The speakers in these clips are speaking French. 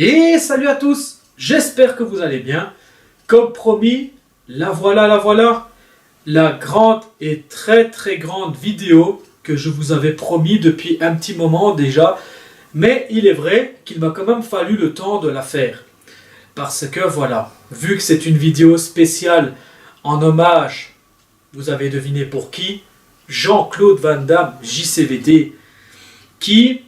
Et salut à tous, j'espère que vous allez bien. Comme promis, la voilà, la grande et très grande vidéo que je vous avais promis depuis un petit moment déjà. Mais il est vrai qu'il m'a quand même fallu le temps de la faire. Parce que voilà, vu que c'est une vidéo spéciale en hommage, vous avez deviné pour qui, Jean-Claude Van Damme, JCVD, qui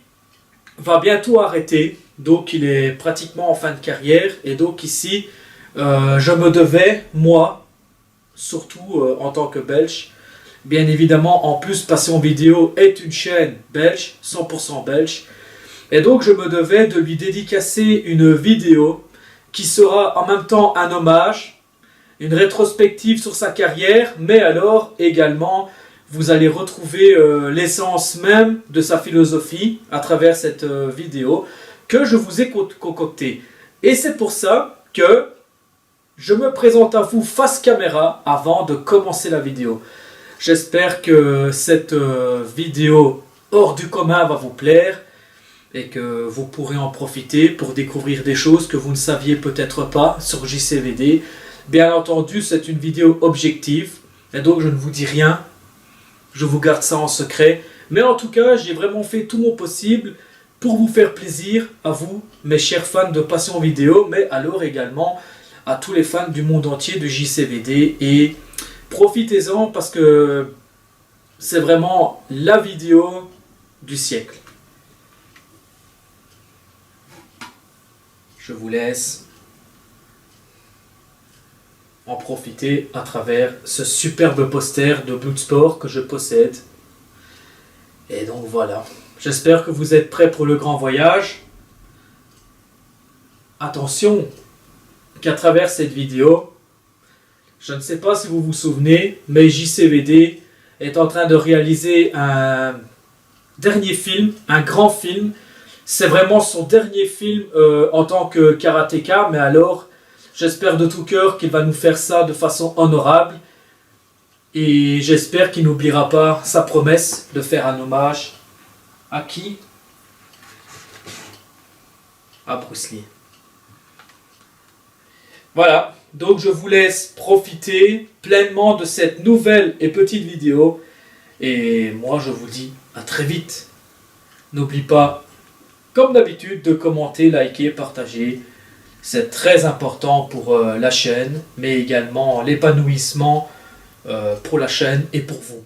va bientôt arrêter. Donc il est pratiquement en fin de carrière. Et donc ici, je me devais, moi, surtout en tant que Belge, bien évidemment, en plus Passion Vidéo est une chaîne belge, 100% belge. Et donc je me devais de lui dédicacer une vidéo qui sera en même temps un hommage, une rétrospective sur sa carrière, mais alors également vous allez retrouver l'essence même de sa philosophie à travers cette vidéo que je vous ai concoctée. Et c'est pour ça que je me présente à vous face caméra avant de commencer la vidéo. J'espère que cette vidéo hors du commun va vous plaire et que vous pourrez en profiter pour découvrir des choses que vous ne saviez peut-être pas sur JCVD. Bien entendu, c'est une vidéo objective et donc je ne vous dis rien. Je vous garde ça en secret. Mais en tout cas, j'ai vraiment fait tout mon possible pour vous faire plaisir à vous, mes chers fans de Passion Vidéo, mais alors également à tous les fans du monde entier de JCVD. Et profitez-en parce que c'est vraiment la vidéo du siècle. Je vous laisse en profiter à travers ce superbe poster de Bloodsport que je possède. Et donc voilà, j'espère que vous êtes prêts pour le grand voyage. Attention qu'à travers cette vidéo, je ne sais pas si vous vous souvenez, mais JCVD est en train de réaliser un dernier film, un grand film. C'est vraiment son dernier film en tant que karatéka, mais alors j'espère de tout cœur qu'il va nous faire ça de façon honorable et j'espère qu'il n'oubliera pas sa promesse de faire un hommage à qui? À Bruce Lee. Voilà, donc je vous laisse profiter pleinement de cette nouvelle et petite vidéo et moi je vous dis à très vite. N'oublie pas, comme d'habitude, de commenter, liker, partager. C'est très important pour la chaîne, mais également l'épanouissement pour la chaîne et pour vous.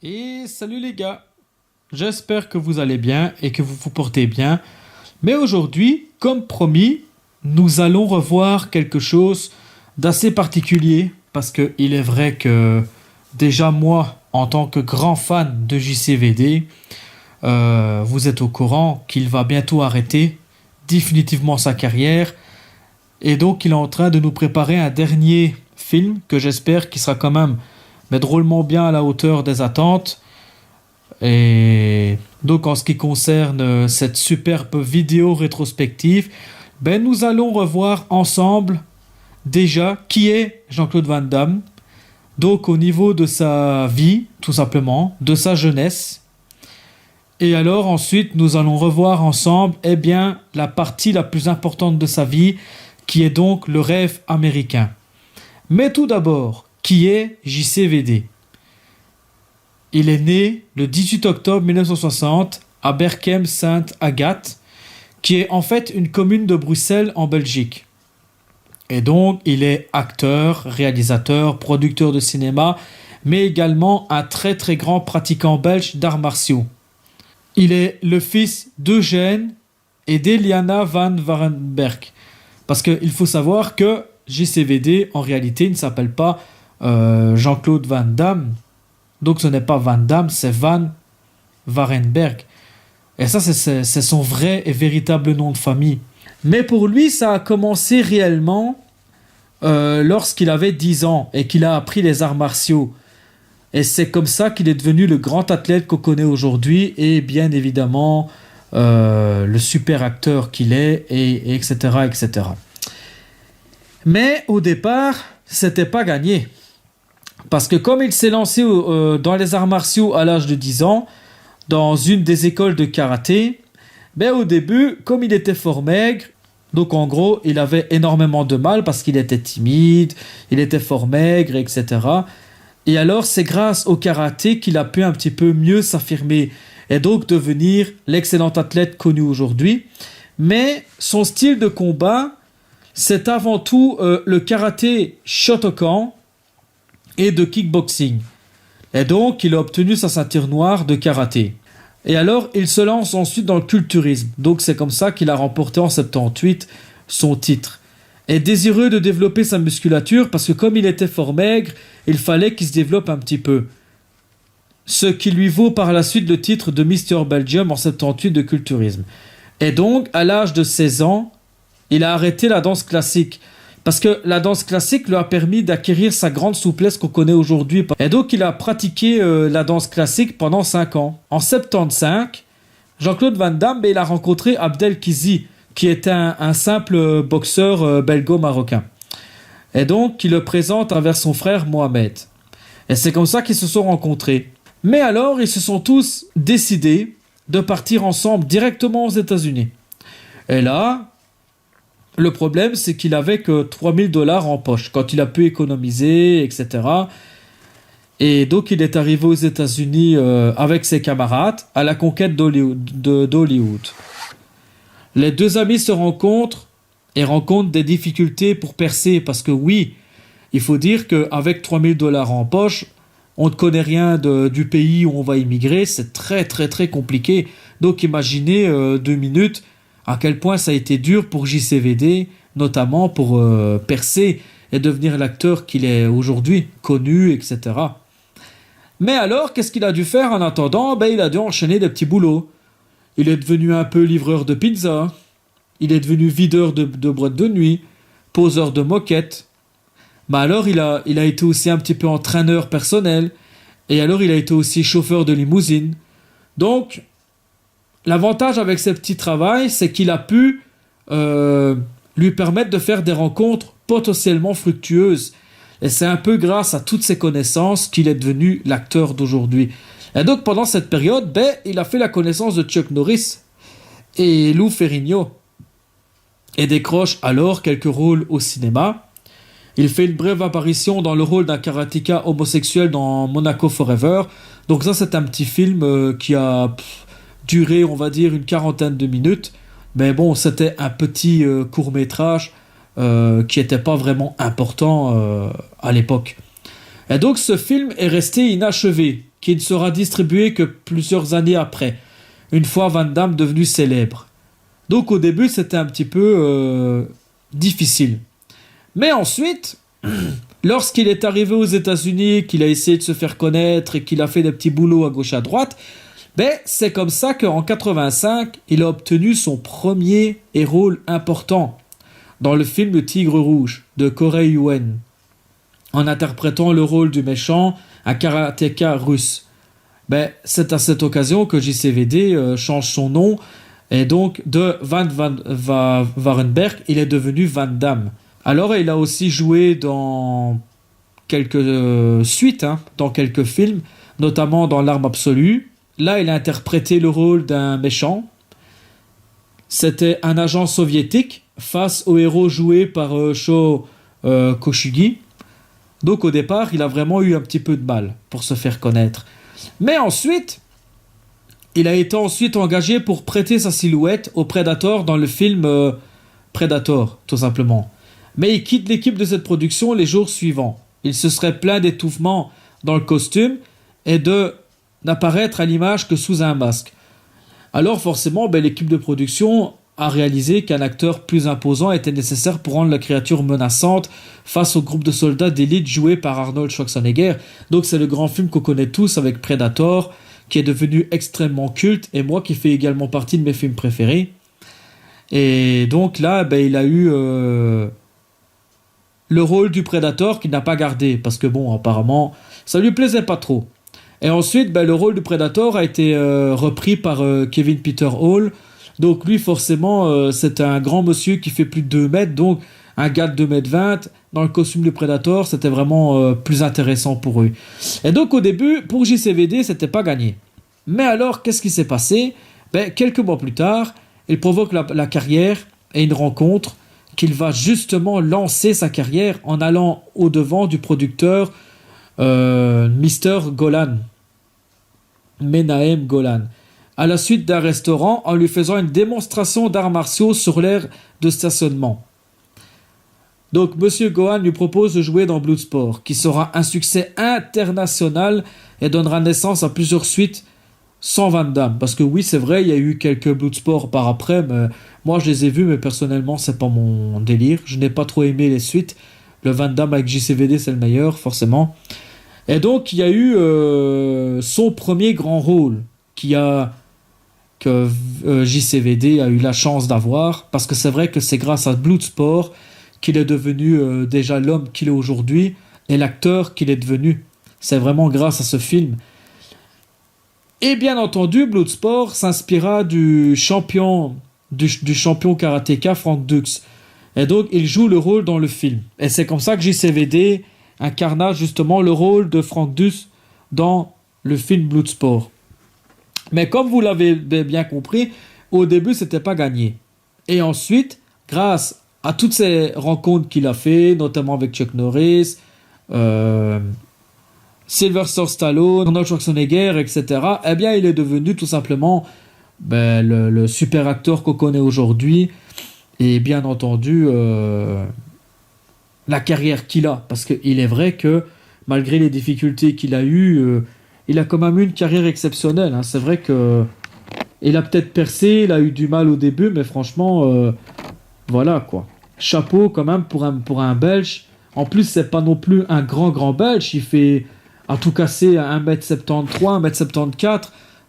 Et salut les gars, j'espère que vous allez bien et que vous vous portez bien. Mais aujourd'hui, comme promis, nous allons revoir quelque chose d'assez particulier parce qu'il est vrai que déjà moi, en tant que grand fan de JCVD, vous êtes au courant qu'il va bientôt arrêter définitivement sa carrière et donc il est en train de nous préparer un dernier film que j'espère qu'il sera quand même mais drôlement bien à la hauteur des attentes. Et donc en ce qui concerne cette superbe vidéo rétrospective, ben nous allons revoir ensemble déjà qui est Jean-Claude Van Damme. Donc au niveau de sa vie, tout simplement, de sa jeunesse. Et alors ensuite nous allons revoir ensemble eh bien, la partie la plus importante de sa vie, qui est donc le rêve américain. Mais tout d'abord, qui est JCVD? Il est né le 18 octobre 1960 à Berchem-Sainte-Agathe, qui est en fait une commune de Bruxelles en Belgique. Et donc, il est acteur, réalisateur, producteur de cinéma, mais également un très très grand pratiquant belge d'arts martiaux. Il est le fils d'Eugène et d'Eliana van Warenberg. Parce qu'il faut savoir que JCVD, en réalité, ne s'appelle pas Jean-Claude Van Damme. Donc ce n'est pas Van Damme, c'est Van Warenberg. Et ça, c'est son vrai et véritable nom de famille. Mais pour lui, ça a commencé réellement lorsqu'il avait 10 ans et qu'il a appris les arts martiaux. Et c'est comme ça qu'il est devenu le grand athlète qu'on connaît aujourd'hui et bien évidemment le super acteur qu'il est, et etc., etc. Mais au départ, c'était pas gagné. Parce que comme il s'est lancé dans les arts martiaux à l'âge de 10 ans, dans une des écoles de karaté, ben au début, comme il était fort maigre, donc en gros, il avait énormément de mal parce qu'il était timide, il était fort maigre, etc. Et alors, c'est grâce au karaté qu'il a pu un petit peu mieux s'affirmer et donc devenir l'excellent athlète connu aujourd'hui. Mais son style de combat, c'est avant tout le karaté Shotokan et de kickboxing. Et donc, il a obtenu sa ceinture noire de karaté. Et alors, il se lance ensuite dans le culturisme. Donc, c'est comme ça qu'il a remporté en 78 son titre. Et désireux de développer sa musculature, parce que comme il était fort maigre, il fallait qu'il se développe un petit peu. Ce qui lui vaut par la suite le titre de Mister Belgium en 78 de culturisme. Et donc, à l'âge de 16 ans, il a arrêté la danse classique. Parce que la danse classique lui a permis d'acquérir sa grande souplesse qu'on connaît aujourd'hui. Et donc, il a pratiqué la danse classique pendant 5 ans. En 75, Jean-Claude Van Damme, il a rencontré Abdel Kizi, qui était un simple boxeur belgo-marocain. Et donc, il le présente envers son frère Mohamed. Et c'est comme ça qu'ils se sont rencontrés. Mais alors, ils se sont tous décidés de partir ensemble directement aux États-Unis. Et là, le problème, c'est qu'il avait que $3000 en poche quand il a pu économiser, etc. Et donc, il est arrivé aux États-Unis avec ses camarades à la conquête d'Hollywood. Les deux amis se rencontrent et rencontrent des difficultés pour percer parce que oui, il faut dire qu'avec $3000 en poche, on ne connaît rien du pays où on va immigrer, c'est très très très compliqué. Donc imaginez 2 minutes à quel point ça a été dur pour JCVD, notamment pour percer et devenir l'acteur qu'il est aujourd'hui, connu, etc. Mais alors, qu'est-ce qu'il a dû faire en attendant? Il a dû enchaîner des petits boulots. Il est devenu un peu livreur de pizza, il est devenu videur de boîtes de nuit, poseur de moquettes. Mais alors, il a été aussi un petit peu entraîneur personnel, et alors il a été aussi chauffeur de limousine. Donc, l'avantage avec ce petit travail, c'est qu'il a pu lui permettre de faire des rencontres potentiellement fructueuses. Et c'est un peu grâce à toutes ces connaissances qu'il est devenu l'acteur d'aujourd'hui. Et donc pendant cette période, il a fait la connaissance de Chuck Norris et Lou Ferrigno. Et décroche alors quelques rôles au cinéma. Il fait une brève apparition dans le rôle d'un karatéka homosexuel dans Monaco Forever. Donc ça, c'est un petit film qui a duré, on va dire, une 40aine de minutes. Mais bon, c'était un petit court-métrage qui n'était pas vraiment important à l'époque. Et donc ce film est resté inachevé, qui ne sera distribué que plusieurs années après, une fois Van Damme devenu célèbre. Donc au début, c'était un petit peu difficile. Mais ensuite, lorsqu'il est arrivé aux États-Unis, qu'il a essayé de se faire connaître et qu'il a fait des petits boulots à gauche à droite, c'est comme ça qu'en 85, il a obtenu son premier rôle important dans le film Le Tigre Rouge de Corey Yuen, en interprétant le rôle du méchant, un karatéka russe. C'est à cette occasion que JCVD change son nom, et donc de Van Varenberg, il est devenu Van Damme. Alors il a aussi joué dans quelques suites, dans quelques films, notamment dans L'Arme Absolue. Là, il a interprété le rôle d'un méchant. C'était un agent soviétique face au héros joué par Sho Kosugi. Donc au départ, il a vraiment eu un petit peu de mal pour se faire connaître. Mais ensuite, il a été engagé pour prêter sa silhouette au Predator dans le film Predator, tout simplement. Mais il quitte l'équipe de cette production les jours suivants. Il se serait plaint d'étouffement dans le costume et de n'apparaître à l'image que sous un masque. Alors forcément, l'équipe de production a réalisé qu'un acteur plus imposant était nécessaire pour rendre la créature menaçante face au groupe de soldats d'élite joué par Arnold Schwarzenegger. Donc c'est le grand film qu'on connaît tous avec Predator, qui est devenu extrêmement culte, et moi qui fait également partie de mes films préférés. Et donc là, il a eu le rôle du Predator qu'il n'a pas gardé, parce que apparemment, ça lui plaisait pas trop. Et ensuite, le rôle du Predator a été repris par Kevin Peter Hall. Donc lui, forcément, c'est un grand monsieur qui fait plus de 2 mètres, donc un gars de 2 mètres 20. Dans le costume du Predator, c'était vraiment plus intéressant pour eux. Et donc au début, pour JCVD, c'était pas gagné. Mais alors, qu'est-ce qui s'est passé ? Quelques mois plus tard, il provoque la carrière et une rencontre qu'il va justement lancer sa carrière en allant au-devant du producteur Mr. Golan, Menahem Golan, à la suite d'un restaurant, en lui faisant une démonstration d'arts martiaux sur l'aire de stationnement. Donc Monsieur Gohan lui propose de jouer dans Bloodsport, qui sera un succès international et donnera naissance à plusieurs suites sans Van Damme. Parce que oui, c'est vrai, il y a eu quelques Bloodsport par après, mais moi je les ai vus, mais personnellement c'est pas mon délire. Je n'ai pas trop aimé les suites. Le Van Damme avec JCVD, c'est le meilleur, forcément. Et donc il y a eu son premier grand rôle que JCVD a eu la chance d'avoir, parce que c'est vrai que c'est grâce à Bloodsport qu'il est devenu déjà l'homme qu'il est aujourd'hui et l'acteur qu'il est devenu. C'est vraiment grâce à ce film. Et bien entendu, Bloodsport s'inspira du champion karatéka Frank Dux. Et donc, il joue le rôle dans le film. Et c'est comme ça que JCVD incarna justement le rôle de Frank Dux dans le film Bloodsport. Mais comme vous l'avez bien compris, au début, c'était pas gagné. Et ensuite, grâce à toutes ces rencontres qu'il a fait, notamment avec Chuck Norris, Sylvester Stallone, Arnold Schwarzenegger, etc., eh bien, il est devenu tout simplement le super acteur qu'on connaît aujourd'hui. Et bien entendu, la carrière qu'il a. Parce qu'il est vrai que, malgré les difficultés qu'il a eues, il a quand même eu une carrière exceptionnelle. C'est vrai qu'il a peut-être percé, il a eu du mal au début, mais franchement, voilà quoi. Chapeau quand même pour un Belge. En plus, c'est pas non plus un grand Belge. Il fait à tout casser 1m73, 1m74.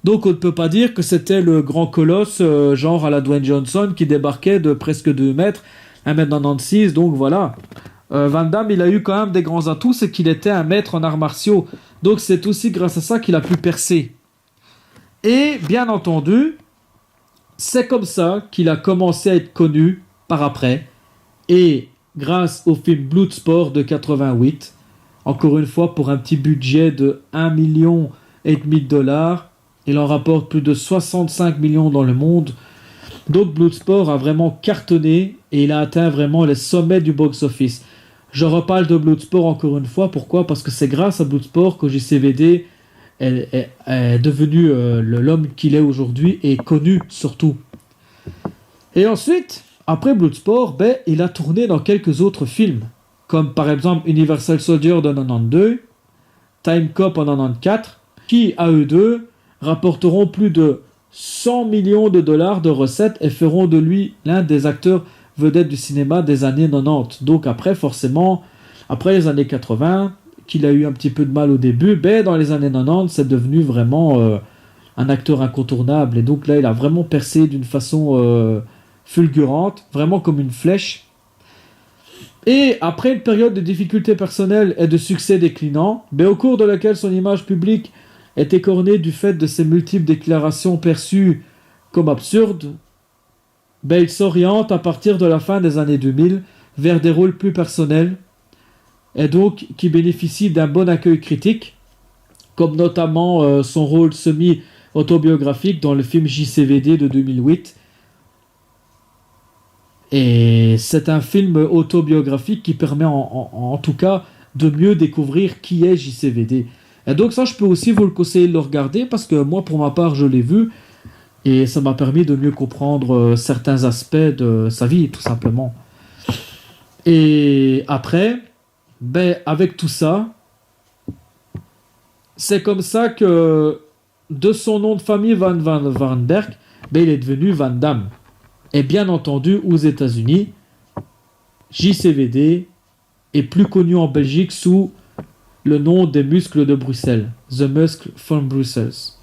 Donc on ne peut pas dire que c'était le grand colosse, genre à la Dwayne Johnson, qui débarquait de presque 2 mètres, 1m96. Donc voilà. Van Damme, il a eu quand même des grands atouts, c'est qu'il était un maître en arts martiaux. Donc c'est aussi grâce à ça qu'il a pu percer. Et bien entendu, c'est comme ça qu'il a commencé à être connu par après. Et grâce au film Bloodsport de 88, encore une fois pour un petit budget de 1,5 million de dollars, il en rapporte plus de 65 millions dans le monde. Donc Bloodsport a vraiment cartonné et il a atteint vraiment les sommets du box-office. Je reparle de Bloodsport encore une fois. Pourquoi ? Parce que c'est grâce à Bloodsport que JCVD est devenu l'homme qu'il est aujourd'hui et connu surtout. Et ensuite, après Bloodsport, il a tourné dans quelques autres films, comme par exemple Universal Soldier de 92, Time Cop en 94, qui, à eux deux, rapporteront plus de 100 millions de dollars de recettes et feront de lui l'un des acteurs vedettes du cinéma des années 90. Donc après, forcément, après les années 80, qu'il a eu un petit peu de mal au début, ben dans les années 90, c'est devenu vraiment un acteur incontournable. Et donc là, il a vraiment percé d'une façon fulgurante, vraiment comme une flèche. Et après une période de difficultés personnelles et de succès déclinant, ben au cours de laquelle son image publique était cornée du fait de ses multiples déclarations perçues comme absurdes, ben il s'oriente à partir de la fin des années 2000 vers des rôles plus personnels et donc qui bénéficient d'un bon accueil critique, comme notamment son rôle semi-autobiographique dans le film JCVD de 2008. Et c'est un film autobiographique qui permet en tout cas de mieux découvrir qui est JCVD. Et donc ça, je peux aussi vous le conseiller de le regarder parce que moi, pour ma part, je l'ai vu et ça m'a permis de mieux comprendre certains aspects de sa vie, tout simplement. Et après, ben, avec tout ça, c'est comme ça que de son nom de famille Van Varenberg, ben, il est devenu Van Damme. Et bien entendu, aux États-Unis, JCVD est plus connu en Belgique sous le nom des muscles de Bruxelles. The Muscle from Brussels.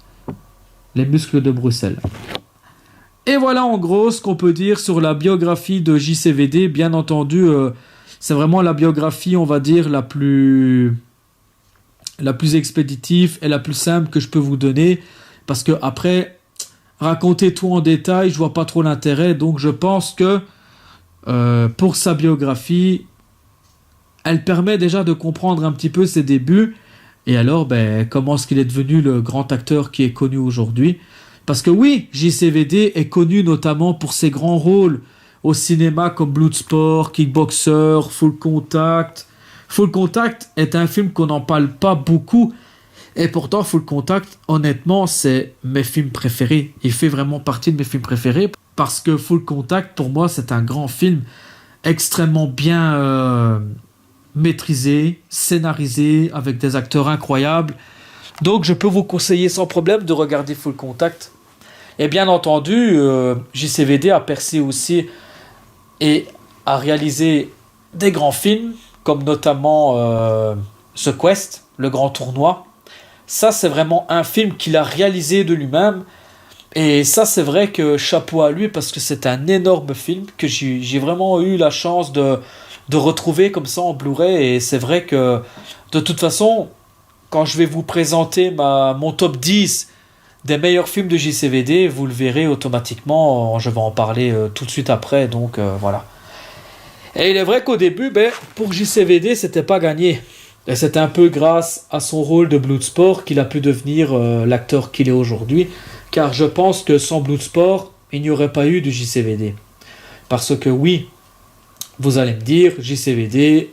Les muscles de Bruxelles. Et voilà en gros ce qu'on peut dire sur la biographie de JCVD. Bien entendu, c'est vraiment la biographie, on va dire, la plus expéditive et la plus simple que je peux vous donner. Parce que après, raconter tout en détail, je vois pas trop l'intérêt. Donc je pense que pour sa biographie, elle permet déjà de comprendre un petit peu ses débuts. Et alors, ben, comment est-ce qu'il est devenu le grand acteur qui est connu aujourd'hui. Parce que oui, JCVD est connu notamment pour ses grands rôles au cinéma comme Bloodsport, Kickboxer, Full Contact. Full Contact est un film qu'on n'en parle pas beaucoup. Et pourtant, Full Contact, honnêtement, c'est mes films préférés. Il fait vraiment partie de mes films préférés. Parce que Full Contact, pour moi, c'est un grand film extrêmement bien maîtrisé, scénarisé, avec des acteurs incroyables. Donc je peux vous conseiller sans problème de regarder Full Contact. Et bien entendu, JCVD a percé aussi et a réalisé des grands films, comme notamment The Quest, le grand tournoi. Ça, c'est vraiment un film qu'il a réalisé de lui-même. Et ça, c'est vrai que chapeau à lui, parce que c'est un énorme film que j'ai vraiment eu la chance de retrouver comme ça en Blu-ray. Et c'est vrai que, de toute façon, quand je vais vous présenter mon top 10 des meilleurs films de JCVD, vous le verrez automatiquement. Je vais en parler tout de suite après. Donc, voilà. Et il est vrai qu'au début, pour JCVD, c'était pas gagné. Et c'est un peu grâce à son rôle de Bloodsport qu'il a pu devenir l'acteur qu'il est aujourd'hui. Car je pense que sans Bloodsport, il n'y aurait pas eu de JCVD. Parce que oui, vous allez me dire, JCVD,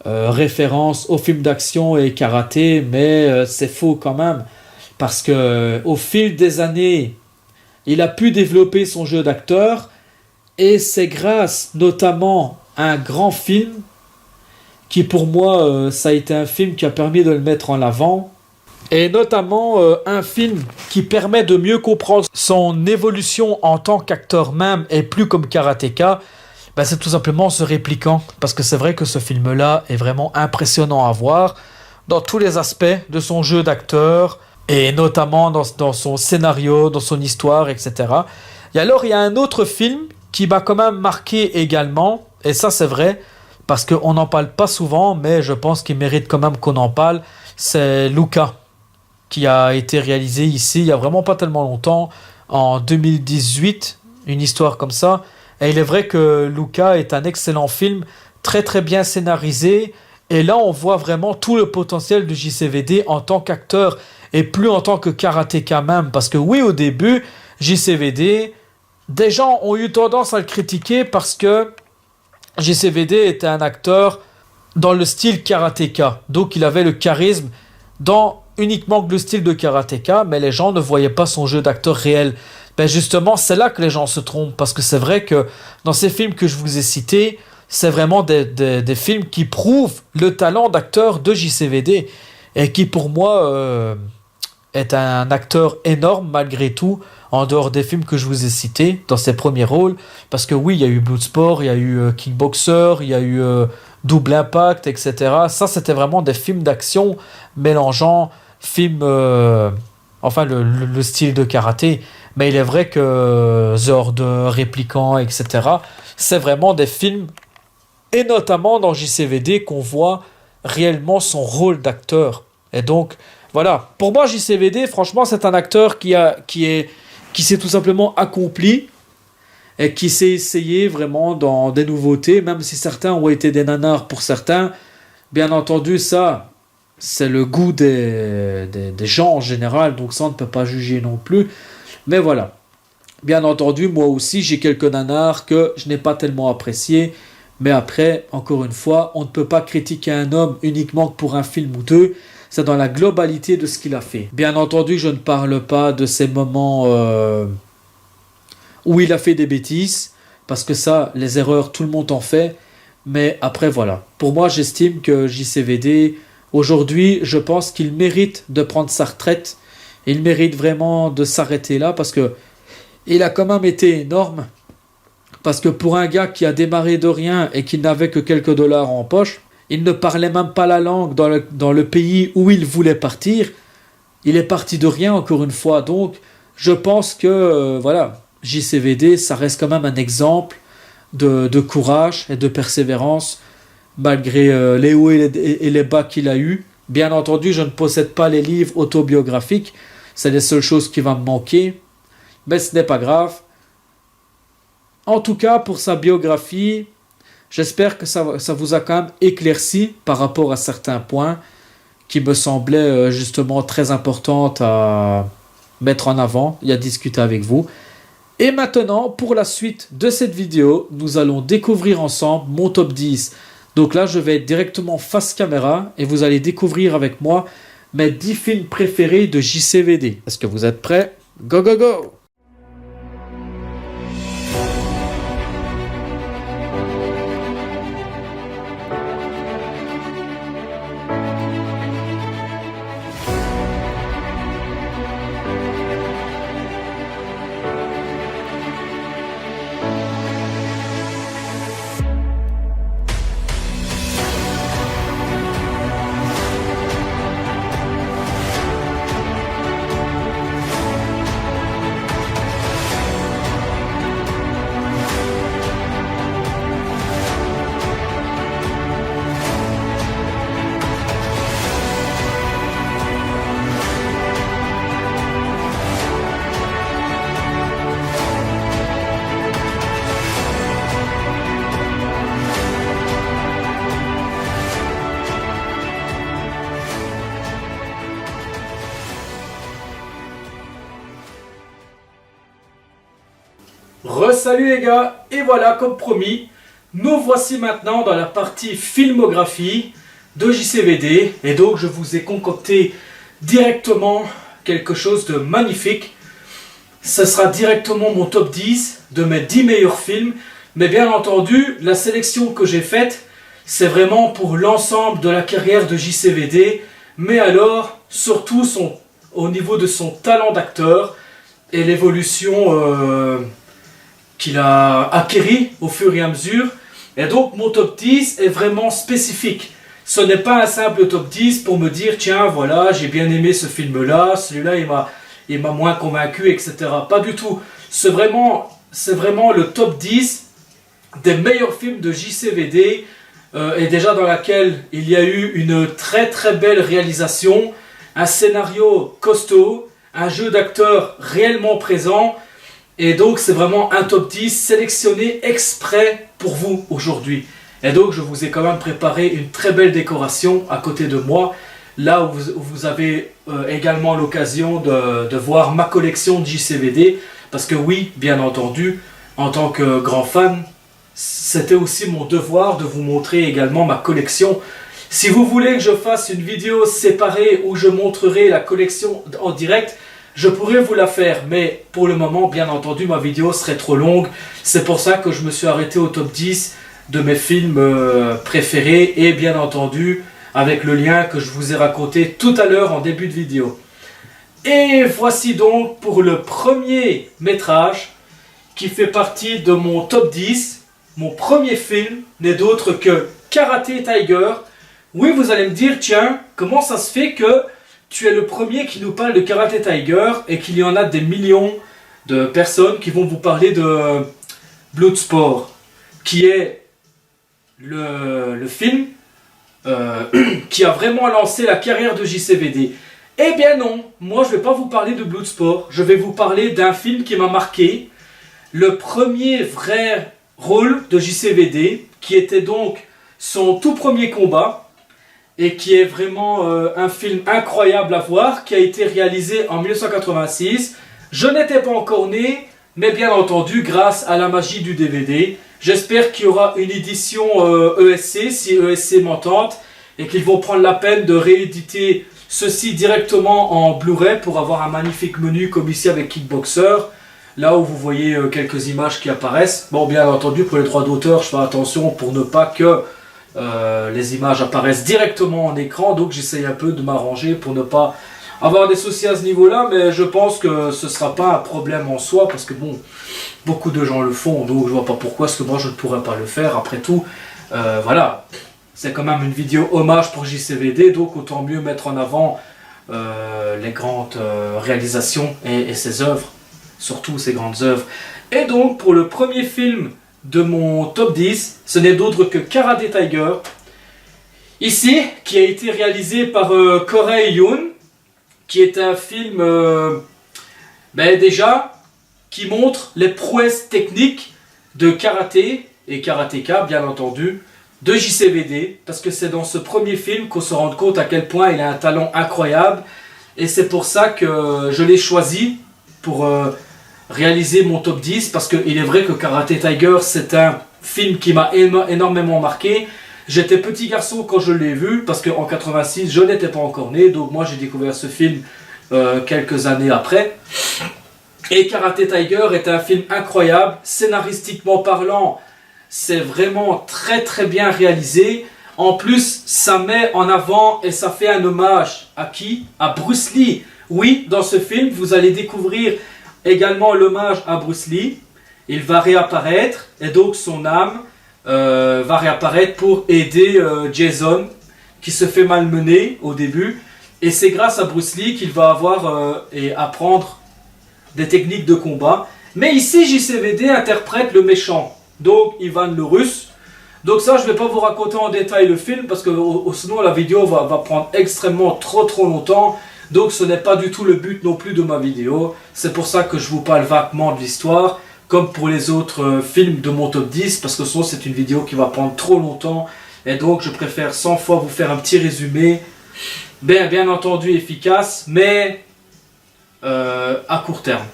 référence aux films d'action et karaté, mais c'est faux quand même. Parce que au fil des années, il a pu développer son jeu d'acteur. Et c'est grâce notamment à un grand film qui pour moi, ça a été un film qui a permis de le mettre en avant. Et notamment un film qui permet de mieux comprendre son évolution en tant qu'acteur même et plus comme karatéka, c'est tout simplement Ce Répliquant. Parce que c'est vrai que ce film-là est vraiment impressionnant à voir dans tous les aspects de son jeu d'acteur et notamment dans son scénario, dans son histoire, etc. Et alors, il y a un autre film qui m'a quand même marqué également, et ça c'est vrai, parce qu'on n'en parle pas souvent, mais je pense qu'il mérite quand même qu'on en parle, c'est Luca, qui a été réalisé ici il n'y a vraiment pas tellement longtemps, en 2018, une histoire comme ça. Et il est vrai que Luca est un excellent film, très très bien scénarisé, et là on voit vraiment tout le potentiel de JCVD en tant qu'acteur, et plus en tant que karatéka même, parce que oui, au début, JCVD, des gens ont eu tendance à le critiquer parce que JCVD était un acteur dans le style karatéka, donc il avait le charisme dans uniquement le style de karatéka, mais les gens ne voyaient pas son jeu d'acteur réel. Justement, c'est là que les gens se trompent, parce que c'est vrai que dans ces films que je vous ai cités, c'est vraiment des films qui prouvent le talent d'acteur de JCVD, et qui pour moi est un acteur énorme malgré tout, en dehors des films que je vous ai cités, dans ses premiers rôles. Parce que oui, il y a eu Bloodsport, il y a eu Kickboxer, il y a eu Double Impact, etc. Ça, c'était vraiment des films d'action mélangeant films, enfin le style de karaté. Mais il est vrai que The Order, Répliquant, etc., c'est vraiment des films, et notamment dans JCVD, qu'on voit réellement son rôle d'acteur. Et donc, voilà. Pour moi, JCVD, franchement, c'est un acteur qui s'est tout simplement accompli et qui s'est essayé vraiment dans des nouveautés, même si certains ont été des nanars pour certains. Bien entendu, ça, c'est le goût des gens en général, donc ça, on ne peut pas juger non plus. Mais voilà. Bien entendu, moi aussi, j'ai quelques nanars que je n'ai pas tellement appréciés. Mais après, encore une fois, on ne peut pas critiquer un homme uniquement pour un film ou deux. C'est dans la globalité de ce qu'il a fait. Bien entendu, je ne parle pas de ces moments où il a fait des bêtises, parce que ça, les erreurs, tout le monde en fait. Mais après, voilà. Pour moi, j'estime que JCVD, aujourd'hui, je pense qu'il mérite de prendre sa retraite. Il mérite vraiment de s'arrêter là, parce que il a quand même été énorme. Parce que pour un gars qui a démarré de rien et qui n'avait que quelques dollars en poche, il ne parlait même pas la langue dans le pays où il voulait partir. Il est parti de rien, encore une fois. Donc, je pense que, voilà, JCVD, ça reste quand même un exemple de courage et de persévérance, malgré les hauts et les bas qu'il a eu. Bien entendu, je ne possède pas les livres autobiographiques. C'est les seules choses qui vont me manquer. Mais ce n'est pas grave. En tout cas, pour sa biographie, j'espère que ça vous a quand même éclairci par rapport à certains points qui me semblaient justement très importants à mettre en avant et à discuter avec vous. Et maintenant, pour la suite de cette vidéo, nous allons découvrir ensemble mon top 10. Donc là, je vais être directement face caméra et vous allez découvrir avec moi mes 10 films préférés de JCVD. Est-ce que vous êtes prêts? Go, go, go! Salut les gars, et voilà, comme promis, nous voici maintenant dans la partie filmographie de JCVD, et donc je vous ai concocté directement quelque chose de magnifique. Ce sera directement mon top 10 de mes 10 meilleurs films, mais bien entendu, la sélection que j'ai faite, c'est vraiment pour l'ensemble de la carrière de JCVD, mais alors, surtout au niveau de son talent d'acteur et l'évolution qu'il a acquéri au fur et à mesure. Et donc mon top 10 est vraiment spécifique. Ce n'est pas un simple top 10 pour me dire tiens voilà j'ai bien aimé ce film là, celui-là il m'a moins convaincu, etc. Pas du tout. C'est vraiment le top 10 des meilleurs films de JCVD et déjà dans laquelle il y a eu une très très belle réalisation, un scénario costaud, un jeu d'acteurs réellement présent. Et donc c'est vraiment un top 10 sélectionné exprès pour vous aujourd'hui. Et donc je vous ai quand même préparé une très belle décoration à côté de moi. Là où vous avez également l'occasion de voir ma collection de JCVD. Parce que oui, bien entendu, en tant que grand fan, c'était aussi mon devoir de vous montrer également ma collection. Si vous voulez que je fasse une vidéo séparée où je montrerai la collection en direct, je pourrais vous la faire, mais pour le moment, bien entendu, ma vidéo serait trop longue. C'est pour ça que je me suis arrêté au top 10 de mes films préférés et bien entendu, avec le lien que je vous ai raconté tout à l'heure en début de vidéo. Et voici donc pour le premier métrage qui fait partie de mon top 10. Mon premier film n'est d'autre que Karate Tiger. Oui, vous allez me dire, tiens, comment ça se fait que tu es le premier qui nous parle de Karate Tiger et qu'il y en a des millions de personnes qui vont vous parler de Bloodsport, qui est le film qui a vraiment lancé la carrière de JCVD. Eh bien non, moi je ne vais pas vous parler de Bloodsport, je vais vous parler d'un film qui m'a marqué, le premier vrai rôle de JCVD, qui était donc son tout premier combat, et qui est vraiment un film incroyable à voir, qui a été réalisé en 1986. Je n'étais pas encore né, mais bien entendu, grâce à la magie du DVD, j'espère qu'il y aura une édition ESC, si ESC m'entende, et qu'ils vont prendre la peine de rééditer ceci directement en Blu-ray pour avoir un magnifique menu comme ici avec Kickboxer. Là où vous voyez quelques images qui apparaissent. Bon, bien entendu, pour les droits d'auteur, je fais attention pour ne pas que les images apparaissent directement en écran. Donc j'essaye un peu de m'arranger pour ne pas avoir des soucis à ce niveau-là. Mais je pense que ce ne sera pas un problème en soi. Parce que bon, beaucoup de gens le font. Donc je ne vois pas pourquoi est-ce que moi je ne pourrais pas le faire. Après tout, voilà. C'est quand même une vidéo hommage pour JCVD, donc autant mieux mettre en avant les grandes réalisations et ses œuvres, surtout ses grandes œuvres. Et donc pour le premier film de mon top 10, ce n'est d'autre que Karate Tiger, ici, qui a été réalisé par Corey Yun, qui est un film déjà qui montre les prouesses techniques de karaté et karatéka, bien entendu, de JCVD, parce que c'est dans ce premier film qu'on se rend compte à quel point il a un talent incroyable, et c'est pour ça que je l'ai choisi pour réaliser mon top 10, parce qu'il est vrai que Karate Tiger, c'est un film qui m'a énormément marqué. J'étais petit garçon quand je l'ai vu, parce qu'en 86, je n'étais pas encore né, donc moi j'ai découvert ce film quelques années après. Et Karate Tiger est un film incroyable, scénaristiquement parlant, c'est vraiment très très bien réalisé. En plus, ça met en avant et ça fait un hommage à qui? À Bruce Lee. Oui, dans ce film, vous allez découvrir également l'hommage à Bruce Lee. Il va réapparaître et donc son âme va réapparaître pour aider Jason qui se fait malmener au début. Et c'est grâce à Bruce Lee qu'il va avoir et apprendre des techniques de combat. Mais ici, JCVD interprète le méchant. Donc Ivan le Russe. Donc ça je ne vais pas vous raconter en détail le film parce que sinon la vidéo va prendre extrêmement trop longtemps. Donc ce n'est pas du tout le but non plus de ma vidéo. C'est pour ça que je vous parle vaguement de l'histoire, comme pour les autres films de mon top 10, parce que sinon c'est une vidéo qui va prendre trop longtemps. Et donc je préfère 100 fois vous faire un petit résumé, bien entendu efficace, mais à court terme.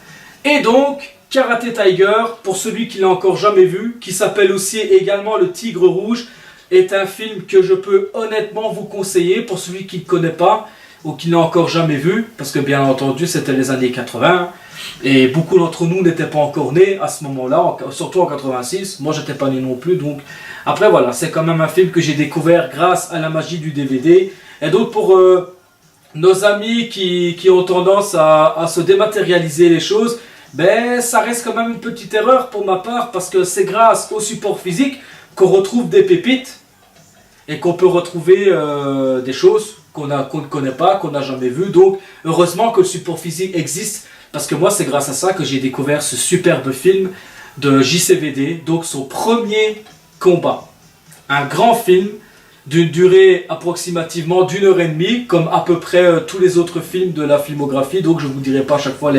Et donc Karate Tiger, pour celui qui l'a encore jamais vu, qui s'appelle aussi également Le Tigre Rouge, est un film que je peux honnêtement vous conseiller pour celui qui ne connaît pas ou qui l'a encore jamais vu, parce que bien entendu c'était les années 80 et beaucoup d'entre nous n'étaient pas encore nés à ce moment-là, surtout en 86. Moi j'étais pas né non plus, donc après voilà, c'est quand même un film que j'ai découvert grâce à la magie du DVD. Et donc pour nos amis qui ont tendance à se dématérialiser les choses, ça reste quand même une petite erreur pour ma part, parce que c'est grâce au support physique qu'on retrouve des pépites et qu'on peut retrouver des choses qu'on ne connaît pas, qu'on n'a jamais vues. Donc heureusement que le support physique existe, parce que moi c'est grâce à ça que j'ai découvert ce superbe film de JCVD, donc son premier combat. Un grand film d'une durée approximativement d'1h30, comme à peu près tous les autres films de la filmographie. Donc je ne vous dirai pas à chaque fois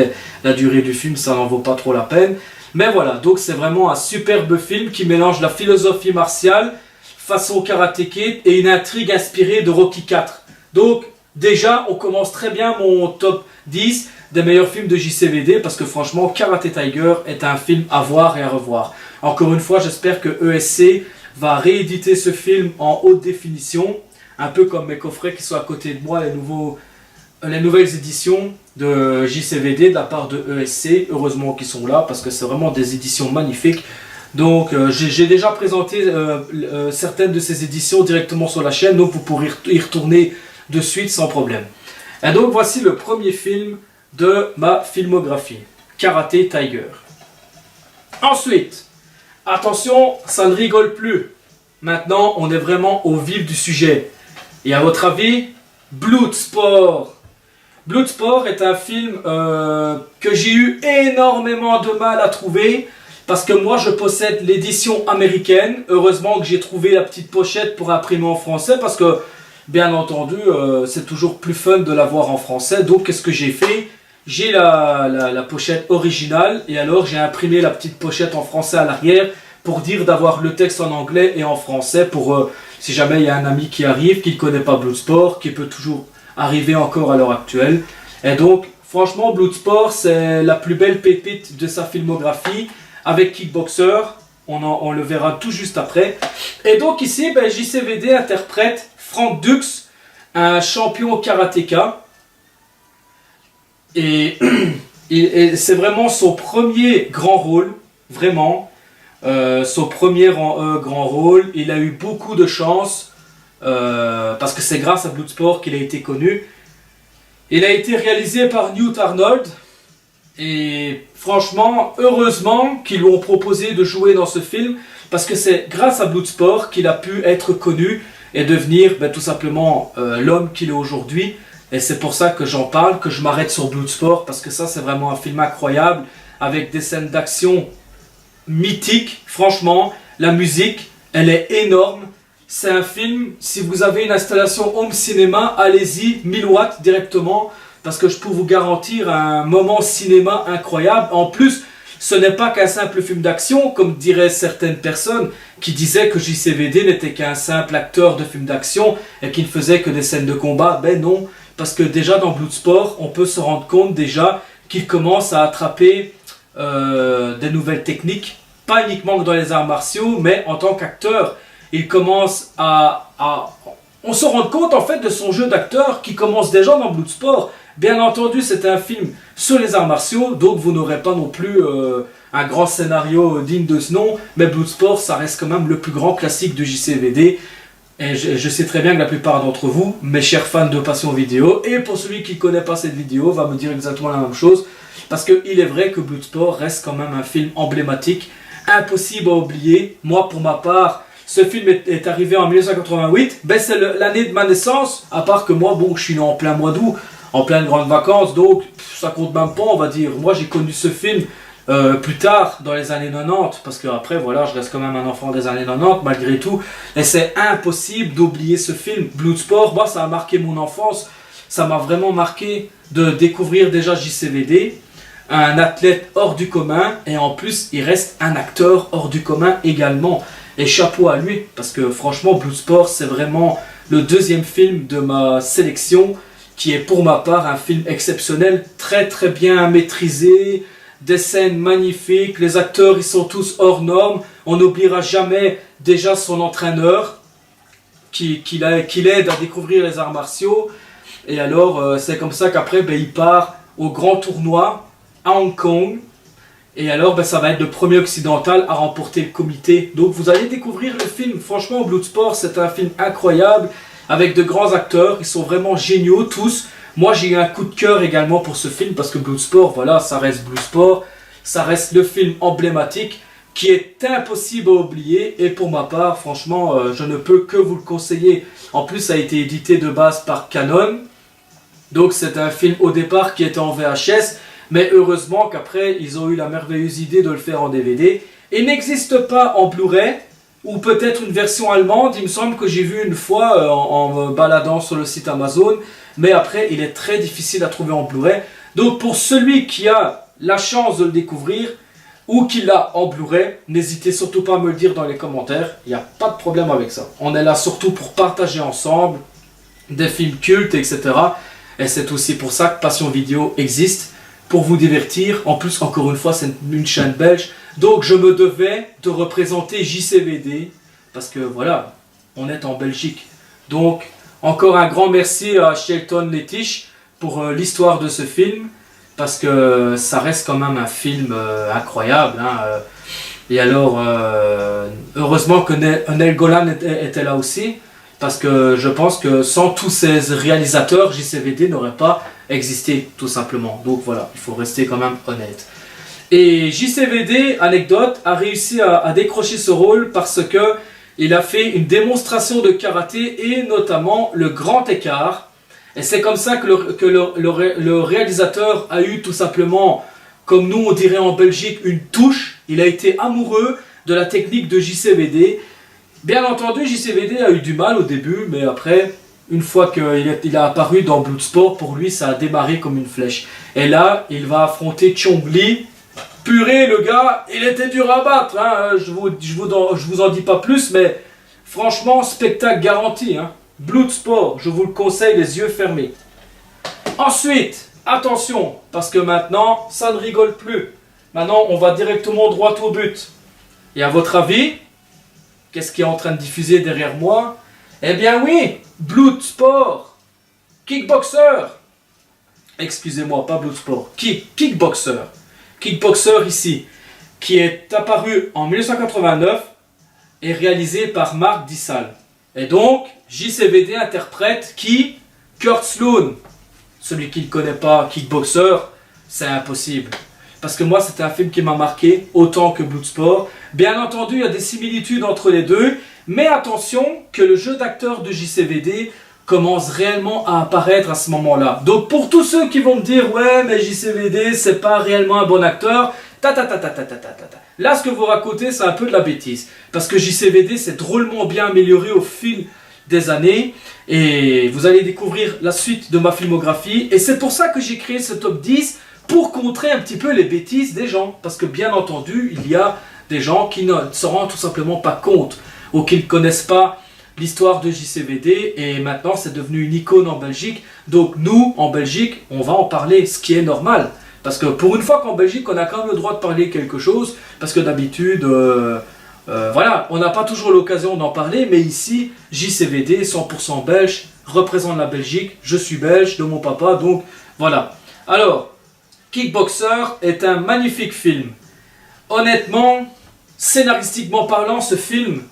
la durée du film, ça n'en vaut pas trop la peine. Mais voilà, donc c'est vraiment un superbe film qui mélange la philosophie martiale façon Karate Kid et une intrigue inspirée de Rocky IV. Donc déjà, on commence très bien mon top 10 des meilleurs films de JCVD, parce que franchement, Karate Tiger est un film à voir et à revoir. Encore une fois, j'espère que ESC va rééditer ce film en haute définition, un peu comme mes coffrets qui sont à côté de moi, les nouvelles éditions de JCVD de la part de ESC. Heureusement qu'ils sont là, parce que c'est vraiment des éditions magnifiques. Donc j'ai déjà présenté certaines de ces éditions directement sur la chaîne, donc vous pourrez y retourner de suite sans problème. Et donc voici le premier film de ma filmographie. Karate Tiger. Ensuite, attention, ça ne rigole plus. Maintenant, on est vraiment au vif du sujet. Et à votre avis, Bloodsport. Bloodsport est un film que j'ai eu énormément de mal à trouver parce que moi je possède l'édition américaine. Heureusement que j'ai trouvé la petite pochette pour imprimer en français parce que bien entendu c'est toujours plus fun de la voir en français. Donc qu'est-ce que j'ai fait? J'ai la pochette originale et alors j'ai imprimé la petite pochette en français à l'arrière pour dire d'avoir le texte en anglais et en français pour si jamais il y a un ami qui arrive, qui ne connaît pas Bloodsport, qui peut toujours arriver encore à l'heure actuelle. Et donc, franchement, Bloodsport, c'est la plus belle pépite de sa filmographie avec Kickboxer. On le verra tout juste après. Et donc ici, JCVD interprète Frank Dux, un champion karatéka. Et c'est vraiment son premier grand rôle, vraiment. Son premier grand rôle. Il a eu beaucoup de chance. Parce que c'est grâce à Bloodsport qu'il a été connu. Il a été réalisé par Newt Arnold et franchement, heureusement qu'ils lui ont proposé de jouer dans ce film parce que c'est grâce à Bloodsport qu'il a pu être connu et devenir tout simplement l'homme qu'il est aujourd'hui. Et c'est pour ça que j'en parle, que je m'arrête sur Bloodsport parce que ça c'est vraiment un film incroyable avec des scènes d'action mythiques. Franchement, la musique, elle est énorme. C'est un film, si vous avez une installation home cinéma, allez-y, 1000 watts directement, parce que je peux vous garantir un moment cinéma incroyable. En plus, ce n'est pas qu'un simple film d'action, comme diraient certaines personnes qui disaient que JCVD n'était qu'un simple acteur de film d'action et qu'il ne faisait que des scènes de combat. Ben non, parce que déjà dans Bloodsport, on peut se rendre compte déjà qu'il commence à attraper des nouvelles techniques, pas uniquement dans les arts martiaux, mais en tant qu'acteur. Il commence on se rend compte en fait de son jeu d'acteur qui commence déjà dans Bloodsport. Bien entendu, c'est un film sur les arts martiaux, donc vous n'aurez pas non plus un grand scénario digne de ce nom, mais Bloodsport, ça reste quand même le plus grand classique de JCVD. Et je sais très bien que la plupart d'entre vous, mes chers fans de Passion Vidéo, et pour celui qui ne connaît pas cette vidéo, va me dire exactement la même chose, parce qu'il est vrai que Bloodsport reste quand même un film emblématique, impossible à oublier. Moi, pour ma part, ce film est arrivé en 1988, c'est l'année de ma naissance, à part que moi, je suis né en plein mois d'août, en pleine grande vacances, donc ça compte même pas, on va dire. Moi, j'ai connu ce film plus tard, dans les années 90, parce que après, voilà, je reste quand même un enfant des années 90, malgré tout, et c'est impossible d'oublier ce film. Bloodsport, moi, ça a marqué mon enfance, ça m'a vraiment marqué de découvrir déjà JCVD, un athlète hors du commun, et en plus, il reste un acteur hors du commun également. Et chapeau à lui, parce que franchement, Bloodsport, c'est vraiment le deuxième film de ma sélection, qui est pour ma part un film exceptionnel, très très bien maîtrisé, des scènes magnifiques, les acteurs ils sont tous hors normes, on n'oubliera jamais déjà son entraîneur, qui l'aide à découvrir les arts martiaux, et alors c'est comme ça qu'après il part au grand tournoi à Hong Kong. Et alors, ça va être le premier occidental à remporter le comité. Donc, vous allez découvrir le film. Franchement, Bloodsport, c'est un film incroyable, avec de grands acteurs. Ils sont vraiment géniaux, tous. Moi, j'ai eu un coup de cœur également pour ce film, parce que Bloodsport, voilà, ça reste Bloodsport. Ça reste le film emblématique, qui est impossible à oublier. Et pour ma part, franchement, je ne peux que vous le conseiller. En plus, ça a été édité de base par Canon. Donc, c'est un film au départ qui était en VHS. Mais heureusement qu'après, ils ont eu la merveilleuse idée de le faire en DVD. Il n'existe pas en Blu-ray, ou peut-être une version allemande. Il me semble que j'ai vu une fois en me baladant sur le site Amazon. Mais après, il est très difficile à trouver en Blu-ray. Donc pour celui qui a la chance de le découvrir, ou qui l'a en Blu-ray, n'hésitez surtout pas à me le dire dans les commentaires. Il n'y a pas de problème avec ça. On est là surtout pour partager ensemble des films cultes, etc. Et c'est aussi pour ça que Passion Vidéo existe. Pour vous divertir. En plus, encore une fois, c'est une chaîne belge. Donc, je me devais de représenter JCVD. Parce que, voilà, on est en Belgique. Donc, encore un grand merci à Shelton Lettich pour l'histoire de ce film. Parce que ça reste quand même un film incroyable. Et alors, heureusement que Neil Golan était là aussi. Parce que je pense que sans tous ces réalisateurs, JCVD n'aurait pas exister tout simplement. Donc voilà, il faut rester quand même honnête. Et JCVD, anecdote, a réussi à décrocher ce rôle parce que il a fait une démonstration de karaté et notamment le grand écart. Et c'est comme ça que le réalisateur a eu tout simplement, comme nous on dirait en Belgique, une touche. Il a été amoureux de la technique de JCVD. Bien entendu, JCVD a eu du mal au début, mais après, une fois qu'il a apparu dans Bloodsport, pour lui, ça a démarré comme une flèche. Et là, il va affronter Chong Li. Purée, le gars, il était dur à battre. Hein. Je vous en dis pas plus, mais franchement, spectacle garanti. Hein. Bloodsport, je vous le conseille, les yeux fermés. Ensuite, attention, parce que maintenant, ça ne rigole plus. Maintenant, on va directement droit au but. Et à votre avis, qu'est-ce qui est en train de diffuser derrière moi? Eh bien oui, Bloodsport, Kickboxer. Excusez-moi, pas Bloodsport, Kickboxer. Kickboxer ici, qui est apparu en 1989 et réalisé par Mark Dissal. Et donc, JCVD interprète qui? Kurt Sloan. Celui qui ne connaît pas Kickboxer, c'est impossible. Parce que moi, c'était un film qui m'a marqué autant que Bloodsport. Bien entendu, il y a des similitudes entre les deux, mais attention que le jeu d'acteur de JCVD commence réellement à apparaître à ce moment-là. Donc pour tous ceux qui vont me dire « Ouais, mais JCVD, c'est pas réellement un bon acteur », là, ce que vous racontez, c'est un peu de la bêtise. Parce que JCVD s'est drôlement bien amélioré au fil des années. Et vous allez découvrir la suite de ma filmographie. Et c'est pour ça que j'ai créé ce top 10 pour contrer un petit peu les bêtises des gens. Parce que bien entendu, il y a des gens qui ne se rendent tout simplement pas compte ou qui ne connaissent pas l'histoire de JCVD. Et maintenant, c'est devenu une icône en Belgique. Donc nous, en Belgique, on va en parler, ce qui est normal. Parce que pour une fois qu'en Belgique, on a quand même le droit de parler quelque chose. Parce que d'habitude, voilà, on n'a pas toujours l'occasion d'en parler. Mais ici, JCVD, 100% belge, représente la Belgique. Je suis belge de mon papa, donc voilà. Alors, Kickboxer est un magnifique film. Honnêtement, scénaristiquement parlant, ce film,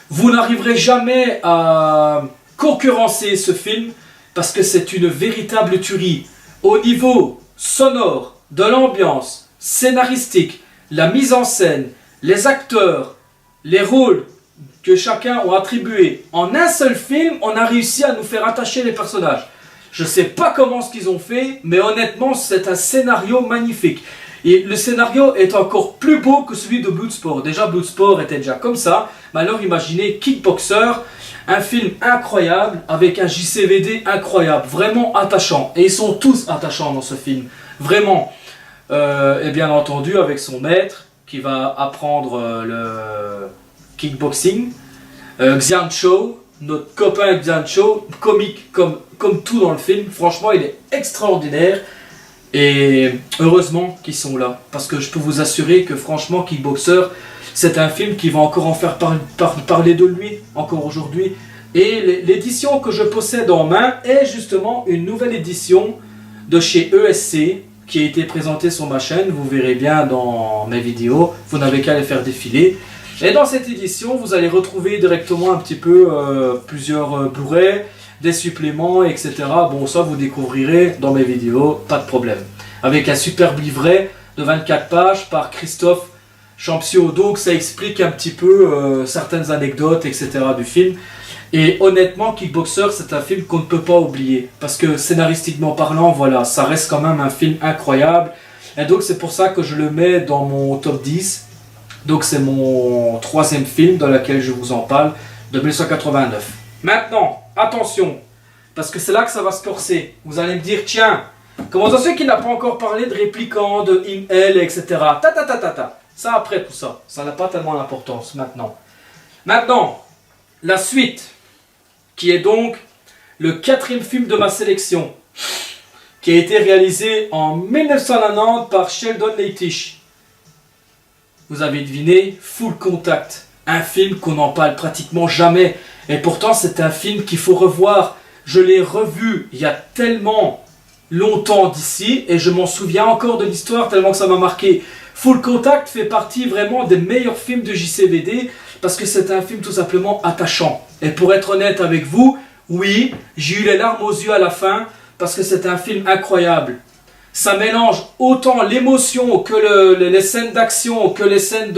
vous n'arriverez jamais à concurrencer ce film parce que c'est une véritable tuerie. Au niveau sonore, de l'ambiance, scénaristique, la mise en scène, les acteurs, les rôles que chacun a attribués, en un seul film, on a réussi à nous faire attacher les personnages. Je ne sais pas comment ce qu'ils ont fait, mais honnêtement, c'est un scénario magnifique. Et le scénario est encore plus beau que celui de Bloodsport. Déjà, Bloodsport était déjà comme ça. Mais alors, imaginez Kickboxer, un film incroyable, avec un JCVD incroyable, vraiment attachant. Et ils sont tous attachants dans ce film. Vraiment. Et bien entendu, avec son maître, qui va apprendre le kickboxing. Xian Chow, notre copain Xian Chow, comique comme tout dans le film. Franchement, il est extraordinaire. Et heureusement qu'ils sont là, parce que je peux vous assurer que franchement Kickboxer, c'est un film qui va encore en faire parler de lui, encore aujourd'hui. Et l'édition que je possède en main est justement une nouvelle édition de chez ESC, qui a été présentée sur ma chaîne, vous verrez bien dans mes vidéos, vous n'avez qu'à les faire défiler. Et dans cette édition, vous allez retrouver directement un petit peu plusieurs Blu-ray, des suppléments, etc. Bon, ça vous découvrirez dans mes vidéos, pas de problème. Avec un superbe livret de 24 pages par Christophe Champsio. Donc ça explique un petit peu certaines anecdotes, etc. du film. Et honnêtement, Kickboxer, c'est un film qu'on ne peut pas oublier. Parce que scénaristiquement parlant, voilà, ça reste quand même un film incroyable. Et donc c'est pour ça que je le mets dans mon top 10. Donc c'est mon troisième film dans lequel je vous en parle, de 1989. Maintenant, attention, parce que c'est là que ça va se corser. Vous allez me dire, tiens, comment ça se fait qu'il n'a pas encore parlé de Répliquant, de In-Hell, etc. Ça après tout ça, ça n'a pas tellement d'importance maintenant. Maintenant, la suite, qui est donc le quatrième film de ma sélection, qui a été réalisé en 1990 par Sheldon Lettich. Vous avez deviné, Full Contact, un film qu'on n'en parle pratiquement jamais. Et pourtant, c'est un film qu'il faut revoir. Je l'ai revu il y a tellement longtemps d'ici et je m'en souviens encore de l'histoire tellement que ça m'a marqué. Full Contact fait partie vraiment des meilleurs films de JCVD parce que c'est un film tout simplement attachant. Et pour être honnête avec vous, oui, j'ai eu les larmes aux yeux à la fin parce que c'est un film incroyable. Ça mélange autant l'émotion que les scènes d'action, que les scènes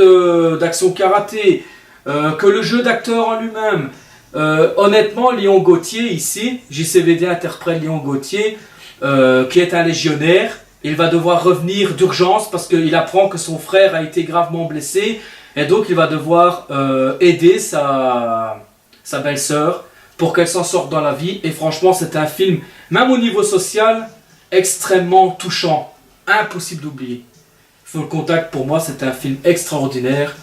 d'action karaté, que le jeu d'acteur en lui-même. Honnêtement, Léon Gauthier ici, JCVD interprète Léon Gauthier, qui est un légionnaire. Il va devoir revenir d'urgence parce qu'il apprend que son frère a été gravement blessé. Et donc il va devoir aider sa belle-sœur pour qu'elle s'en sorte dans la vie. Et franchement, c'est un film, même au niveau social, extrêmement touchant. Impossible d'oublier. Full Contact, pour moi, c'est un film extraordinaire,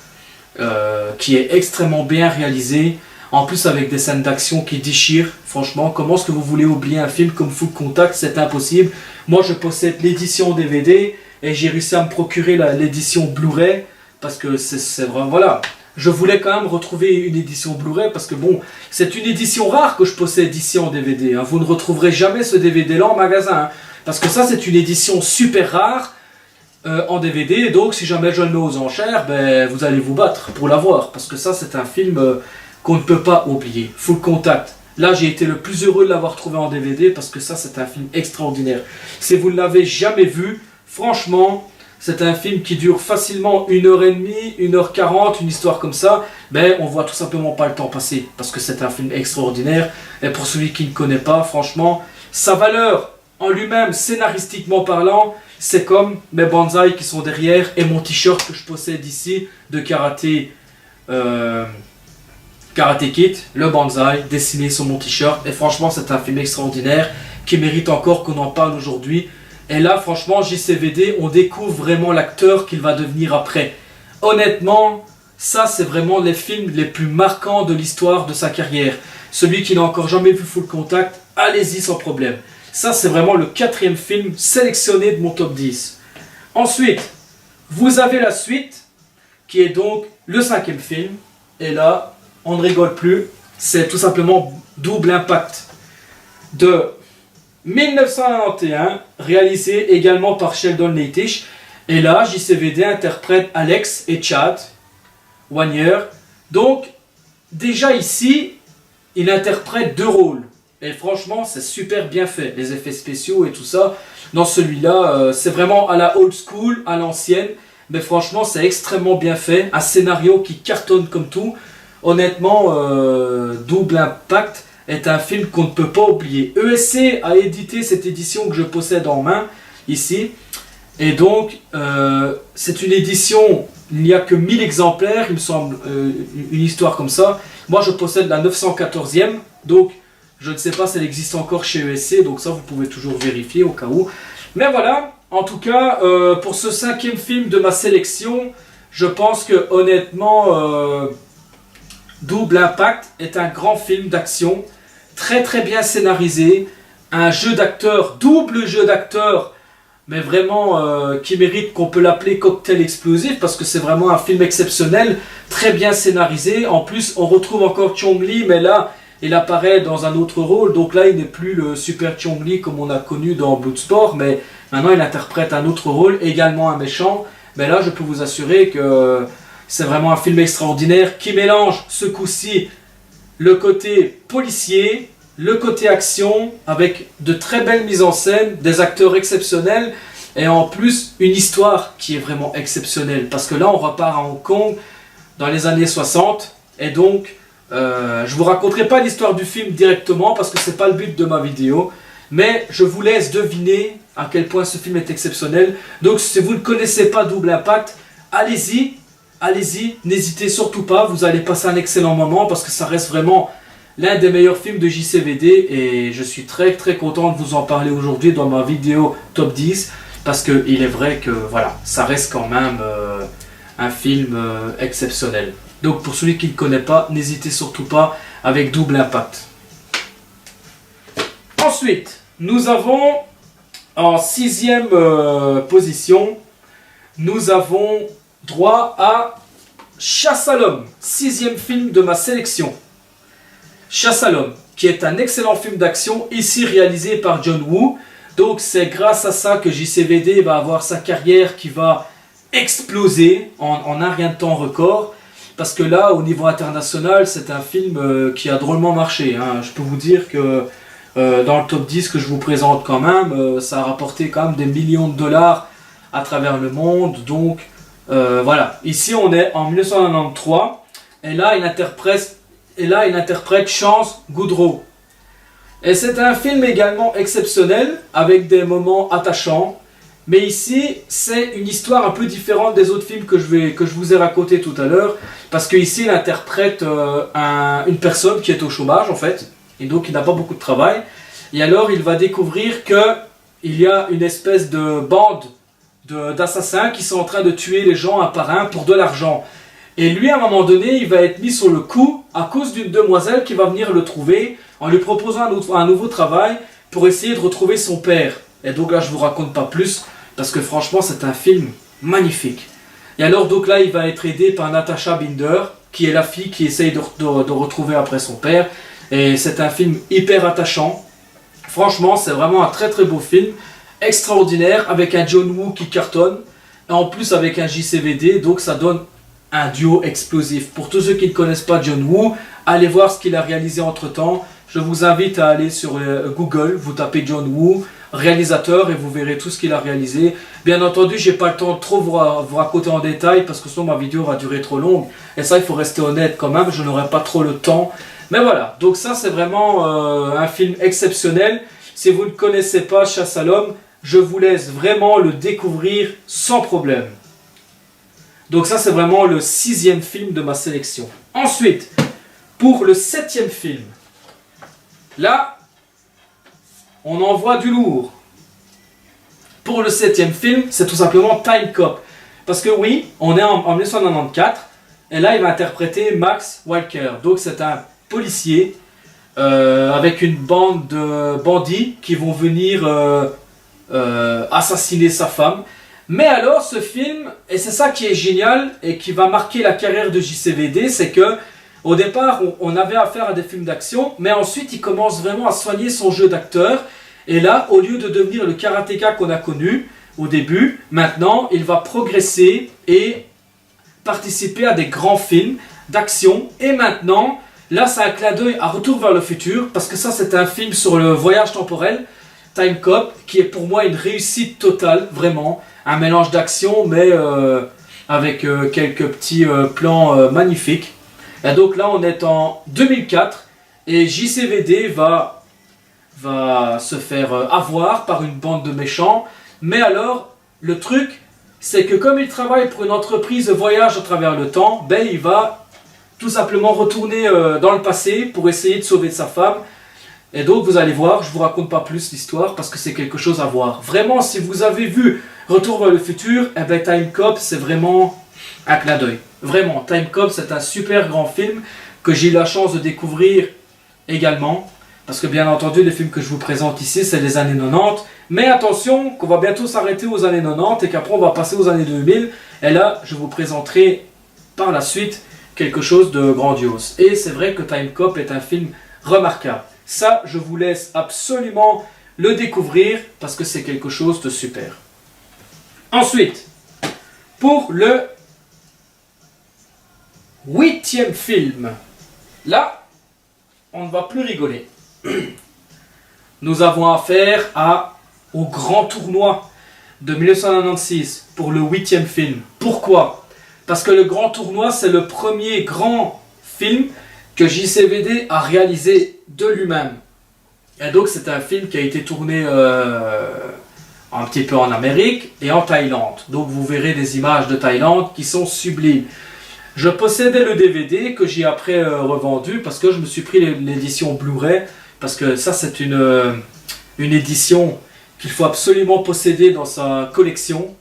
qui est extrêmement bien réalisé. En plus, avec des scènes d'action qui déchirent. Franchement, comment est-ce que vous voulez oublier un film comme Full Contact? C'est impossible. Moi, je possède l'édition DVD et j'ai réussi à me procurer l'édition Blu-ray parce que c'est vraiment... Voilà. Je voulais quand même retrouver une édition Blu-ray parce que bon, c'est une édition rare que je possède ici en DVD. Hein. Vous ne retrouverez jamais ce DVD-là en magasin. Hein, parce que ça, c'est une édition super rare en DVD. Donc, si jamais je le mets aux enchères, ben, vous allez vous battre pour l'avoir. Parce que ça, c'est un film... qu'on ne peut pas oublier. Full Contact. Là, j'ai été le plus heureux de l'avoir trouvé en DVD parce que ça, c'est un film extraordinaire. Si vous ne l'avez jamais vu, franchement, c'est un film qui dure facilement 1h30, 1h40, une histoire comme ça. Ben, on voit tout simplement pas le temps passer parce que c'est un film extraordinaire. Et pour celui qui ne connaît pas, franchement, sa valeur en lui-même, scénaristiquement parlant, c'est comme mes bonsaïs qui sont derrière et mon t-shirt que je possède ici de karaté. Karate Kid, le bonsaï, dessiné sur mon t-shirt. Et franchement, c'est un film extraordinaire qui mérite encore qu'on en parle aujourd'hui. Et là, franchement, JCVD, on découvre vraiment l'acteur qu'il va devenir après. Honnêtement, ça, c'est vraiment les films les plus marquants de l'histoire de sa carrière. Celui qui n'a encore jamais vu Full Contact, allez-y sans problème. Ça, c'est vraiment le 4e film sélectionné de mon top 10. Ensuite, vous avez la suite, qui est donc le 5e film. Et là... on ne rigole plus, c'est tout simplement Double Impact de 1991, réalisé également par Sheldon Lettich. Et là, JCVD interprète Alex et Chad Wagner. Donc, déjà ici, il interprète 2 rôles. Et franchement, c'est super bien fait, les effets spéciaux et tout ça. Dans celui-là, c'est vraiment à la old school, à l'ancienne. Mais franchement, c'est extrêmement bien fait. Un scénario qui cartonne comme tout. Honnêtement, Double Impact est un film qu'on ne peut pas oublier. ESC a édité cette édition que je possède en main, ici. Et donc, c'est une édition, il n'y a que 1000 exemplaires, il me semble, une histoire comme ça. Moi, je possède la 914e, donc je ne sais pas si elle existe encore chez ESC, donc ça, vous pouvez toujours vérifier au cas où. Mais voilà, en tout cas, pour ce 5e film de ma sélection, je pense que, honnêtement... Double Impact est un grand film d'action, très très bien scénarisé, un jeu d'acteur, double jeu d'acteur, mais vraiment qui mérite qu'on peut l'appeler cocktail explosif parce que c'est vraiment un film exceptionnel, très bien scénarisé. En plus, on retrouve encore Chong Li, mais là, il apparaît dans un autre rôle, donc là, il n'est plus le super Chong Li comme on a connu dans Bloodsport, mais maintenant, il interprète un autre rôle, également un méchant. Mais là, je peux vous assurer que... c'est vraiment un film extraordinaire qui mélange ce coup-ci le côté policier, le côté action, avec de très belles mises en scène, des acteurs exceptionnels, et en plus une histoire qui est vraiment exceptionnelle. Parce que là, on repart à Hong Kong dans les années 60, et donc je ne vous raconterai pas l'histoire du film directement, parce que ce n'est pas le but de ma vidéo, mais je vous laisse deviner à quel point ce film est exceptionnel. Donc si vous ne connaissez pas Double Impact, allez-y. Allez-y, n'hésitez surtout pas, vous allez passer un excellent moment parce que ça reste vraiment l'un des meilleurs films de JCVD et je suis très très content de vous en parler aujourd'hui dans ma vidéo top 10 parce qu'il est vrai que voilà, ça reste quand même un film exceptionnel. Donc pour celui qui ne connaît pas, n'hésitez surtout pas avec Double Impact. Ensuite, nous avons en 6e position, nous avons droit à Chasse à l'homme, 6e film de ma sélection. Chasse à l'homme, qui est un excellent film d'action, ici réalisé par John Woo. Donc c'est grâce à ça que JCVD va avoir sa carrière qui va exploser en un rien de temps record. Parce que là, au niveau international, c'est un film qui a drôlement marché. Hein. Je peux vous dire que dans le top 10 que je vous présente quand même. Ça a rapporté quand même des millions de dollars à travers le monde. Donc voilà, ici on est en 1993 et là il interprète Chance Goudreau. Et c'est un film également exceptionnel avec des moments attachants. Mais ici, c'est une histoire un peu différente des autres films que je vous ai raconté tout à l'heure. Parce qu'ici, il interprète une personne qui est au chômage, en fait. Et donc, il n'a pas beaucoup de travail. Et alors, il va découvrir qu'il y a une espèce de bande d'assassins qui sont en train de tuer les gens un par un pour de l'argent. Et lui, à un moment donné, il va être mis sur le coup à cause d'une demoiselle qui va venir le trouver en lui proposant un nouveau travail pour essayer de retrouver son père. Et donc là, je ne vous raconte pas plus. Parce que franchement, c'est un film magnifique. Et alors, donc là, il va être aidé par Natasha Binder, qui est la fille qui essaye de retrouver après son père. Et c'est un film hyper attachant. Franchement, c'est vraiment un très très beau film. Extraordinaire, avec un John Woo qui cartonne. Et en plus, avec un JCVD, donc ça donne un duo explosif. Pour tous ceux qui ne connaissent pas John Woo, allez voir ce qu'il a réalisé entre-temps. Je vous invite à aller sur Google, vous tapez John Woo, réalisateur, et vous verrez tout ce qu'il a réalisé. Bien entendu, j'ai pas le temps de trop vous raconter en détail parce que sinon ma vidéo va durer trop longue. Et ça, il faut rester honnête quand même, je n'aurai pas trop le temps. Mais voilà, donc ça c'est vraiment un film exceptionnel. Si vous ne connaissez pas Chasse à l'homme, je vous laisse vraiment le découvrir sans problème. Donc ça c'est vraiment le 6e film de ma sélection. Ensuite, pour le 7e film, là, on envoie du lourd. Pour le 7e film, c'est tout simplement Time Cop. Parce que oui, on est en 1994, et là il va interpréter Max Walker. Donc c'est un policier avec une bande de bandits qui vont venir assassiner sa femme. Mais alors ce film, et c'est ça qui est génial et qui va marquer la carrière de JCVD, c'est que au départ on avait affaire à des films d'action, mais ensuite il commence vraiment à soigner son jeu d'acteur. Et là, au lieu de devenir le karatéka qu'on a connu au début, maintenant il va progresser et participer à des grands films d'action. Et maintenant, là c'est un clin d'œil à Retour vers le futur, parce que ça c'est un film sur le voyage temporel, Time Cop, qui est pour moi une réussite totale, vraiment. Un mélange d'action, mais avec quelques petits plans magnifiques. Et donc là, on est en 2004, et JCVD va se faire avoir par une bande de méchants. Mais alors, le truc, c'est que comme il travaille pour une entreprise de voyage à travers le temps, ben, il va tout simplement retourner dans le passé pour essayer de sauver sa femme. Et donc vous allez voir, je ne vous raconte pas plus l'histoire parce que c'est quelque chose à voir. Vraiment, si vous avez vu Retour vers le futur, eh ben, Time Cop, c'est vraiment un clin d'œil. Vraiment, Time Cop, c'est un super grand film que j'ai eu la chance de découvrir également. Parce que bien entendu, les films que je vous présente ici, c'est les années 90. Mais attention, qu'on va bientôt s'arrêter aux années 90 et qu'après on va passer aux années 2000. Et là, je vous présenterai par la suite quelque chose de grandiose. Et c'est vrai que Time Cop est un film remarquable. Ça, je vous laisse absolument le découvrir parce que c'est quelque chose de super. Ensuite, pour le 8e film, là, on ne va plus rigoler. Nous avons affaire au grand tournoi de 1996 pour le 8e film. Pourquoi? Parce que le grand tournoi, c'est le premier grand film que JCVD a réalisé de lui-même. Et donc c'est un film qui a été tourné un petit peu en Amérique et en Thaïlande. Donc vous verrez des images de Thaïlande qui sont sublimes. Je possédais le DVD que j'ai après revendu parce que je me suis pris l'édition Blu-ray. Parce que ça c'est une édition qu'il faut absolument posséder dans sa collection.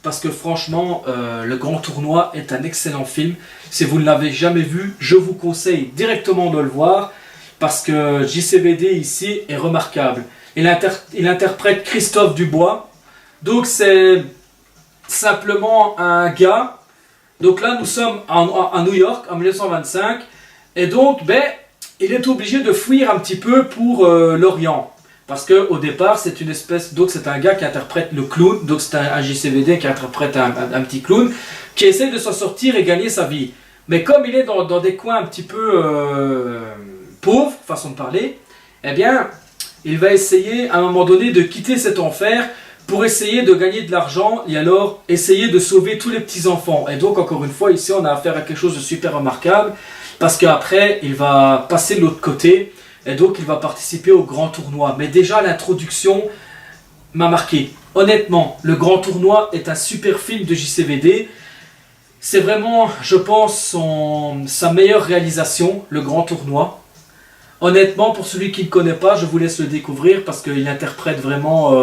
Parce que franchement, Le Grand Tournoi est un excellent film. Si vous ne l'avez jamais vu, je vous conseille directement de le voir. Parce que JCVD ici est remarquable. Il interprète Christophe Dubois. Donc c'est simplement un gars. Donc là nous sommes à New York en 1925. Et donc il est obligé de fuir un petit peu pour l'Orient. Parce qu'au départ, c'est une espèce. Donc, c'est un gars qui interprète le clown. Donc, c'est un JCVD qui interprète un petit clown qui essaie de s'en sortir et gagner sa vie. Mais comme il est dans des coins un petit peu pauvres, façon de parler, eh bien, il va essayer à un moment donné de quitter cet enfer pour essayer de gagner de l'argent et alors essayer de sauver tous les petits-enfants. Et donc encore une fois, ici on a affaire à quelque chose de super remarquable parce qu'après il va passer de l'autre côté et donc il va participer au grand tournoi. Mais déjà l'introduction m'a marqué. Honnêtement, le grand tournoi est un super film de JCVD. C'est vraiment, je pense, sa meilleure réalisation, le grand tournoi. Honnêtement, pour celui qui ne connaît pas, je vous laisse le découvrir parce qu'il interprète vraiment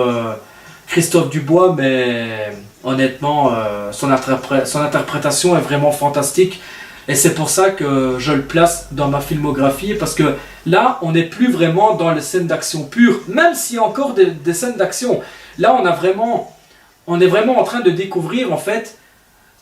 Christophe Dubois, mais honnêtement, son interprétation est vraiment fantastique. Et c'est pour ça que je le place dans ma filmographie, parce que là, on n'est plus vraiment dans les scènes d'action pures, même s'il y a encore des scènes d'action. Là, on est vraiment en train de découvrir, en fait,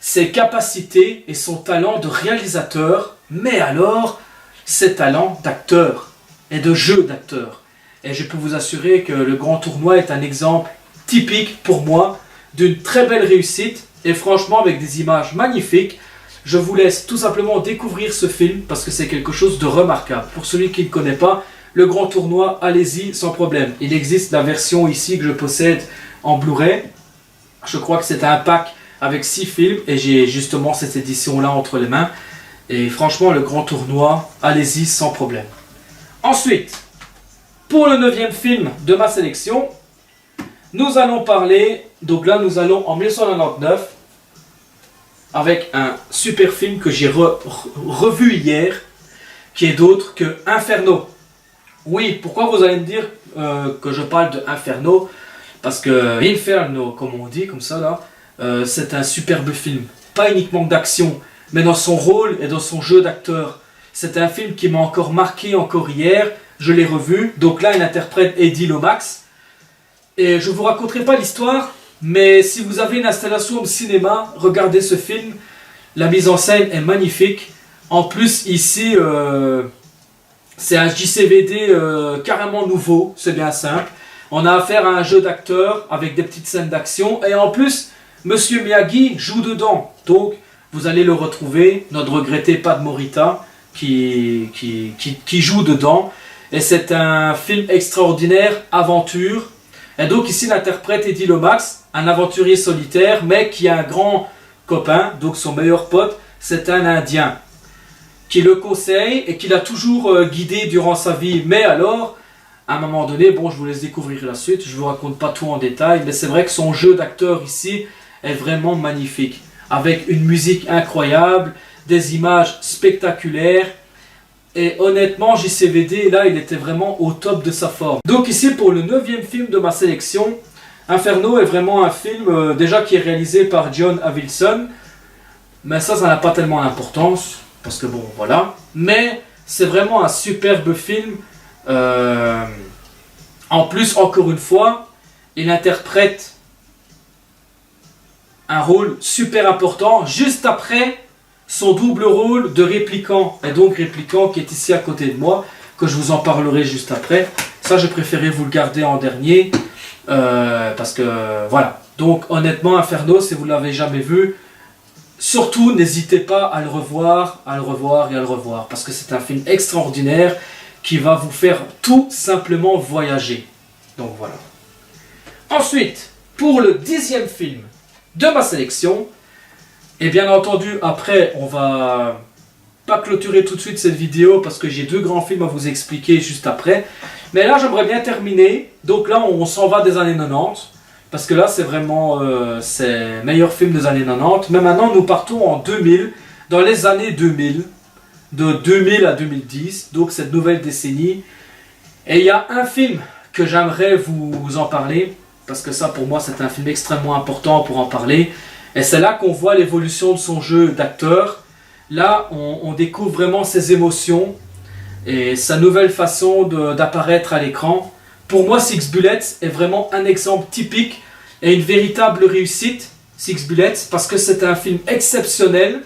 ses capacités et son talent de réalisateur, mais alors, ses talents d'acteur et de jeu d'acteur. Et je peux vous assurer que le grand tournoi est un exemple typique pour moi d'une très belle réussite, et franchement, avec des images magnifiques. Je vous laisse tout simplement découvrir ce film parce que c'est quelque chose de remarquable. Pour celui qui ne connaît pas, le grand tournoi, allez-y sans problème. Il existe la version ici que je possède en Blu-ray. Je crois que c'est un pack avec 6 films et j'ai justement cette édition-là entre les mains. Et franchement, le grand tournoi, allez-y sans problème. Ensuite, pour le 9e film de ma sélection, nous allons parler, donc là nous allons en 1999, avec un super film que j'ai revu hier, qui est d'autre que Inferno. Oui, pourquoi vous allez me dire que je parle de Inferno? Parce que Inferno, comme on dit, comme ça là, c'est un superbe film. Pas uniquement d'action, mais dans son rôle et dans son jeu d'acteur. C'est un film qui m'a encore marqué encore hier, je l'ai revu. Donc là, il interprète Eddie Lomax. Et je ne vous raconterai pas l'histoire, mais si vous avez une installation de cinéma, regardez ce film. La mise en scène est magnifique. En plus, ici, c'est un JCVD carrément nouveau, c'est bien simple. On a affaire à un jeu d'acteur avec des petites scènes d'action. Et en plus, Monsieur Miyagi joue dedans. Donc, vous allez le retrouver, notre regretté Pat Morita, qui joue dedans. Et c'est un film extraordinaire, aventure. Et donc ici, l'interprète Eddie Lomax, un aventurier solitaire, mais qui a un grand copain, donc son meilleur pote, c'est un Indien, qui le conseille et qui l'a toujours guidé durant sa vie. Mais alors, à un moment donné, bon, je vous laisse découvrir la suite, je ne vous raconte pas tout en détail, mais c'est vrai que son jeu d'acteur ici est vraiment magnifique, avec une musique incroyable, des images spectaculaires. Et honnêtement, JCVD, là, il était vraiment au top de sa forme. Donc ici, pour le 9e film de ma sélection, Inferno est vraiment un film déjà qui est réalisé par John Avildsen. Mais ça n'a pas tellement d'importance, parce que bon, voilà. Mais c'est vraiment un superbe film. En plus, encore une fois, il interprète un rôle super important juste après son double rôle de répliquant, et donc répliquant qui est ici à côté de moi, que je vous en parlerai juste après. Ça, j'ai préféré vous le garder en dernier, parce que voilà. Donc honnêtement, Inferno, si vous ne l'avez jamais vu, surtout n'hésitez pas à le revoir, et à le revoir, parce que c'est un film extraordinaire qui va vous faire tout simplement voyager. Donc voilà. Ensuite, pour le 10e film de ma sélection, et bien entendu, après, on va pas clôturer tout de suite cette vidéo parce que j'ai 2 grands films à vous expliquer juste après. Mais là, j'aimerais bien terminer. Donc là, on s'en va des années 90. Parce que là, c'est vraiment c'est meilleur film des années 90. Mais maintenant, nous partons en 2000, dans les années 2000. De 2000 à 2010, donc cette nouvelle décennie. Et il y a un film que j'aimerais vous en parler. Parce que ça, pour moi, c'est un film extrêmement important pour en parler. Et c'est là qu'on voit l'évolution de son jeu d'acteur. Là, on découvre vraiment ses émotions et sa nouvelle façon d'apparaître à l'écran. Pour moi, Six Bullets est vraiment un exemple typique et une véritable réussite, Six Bullets, parce que c'est un film exceptionnel.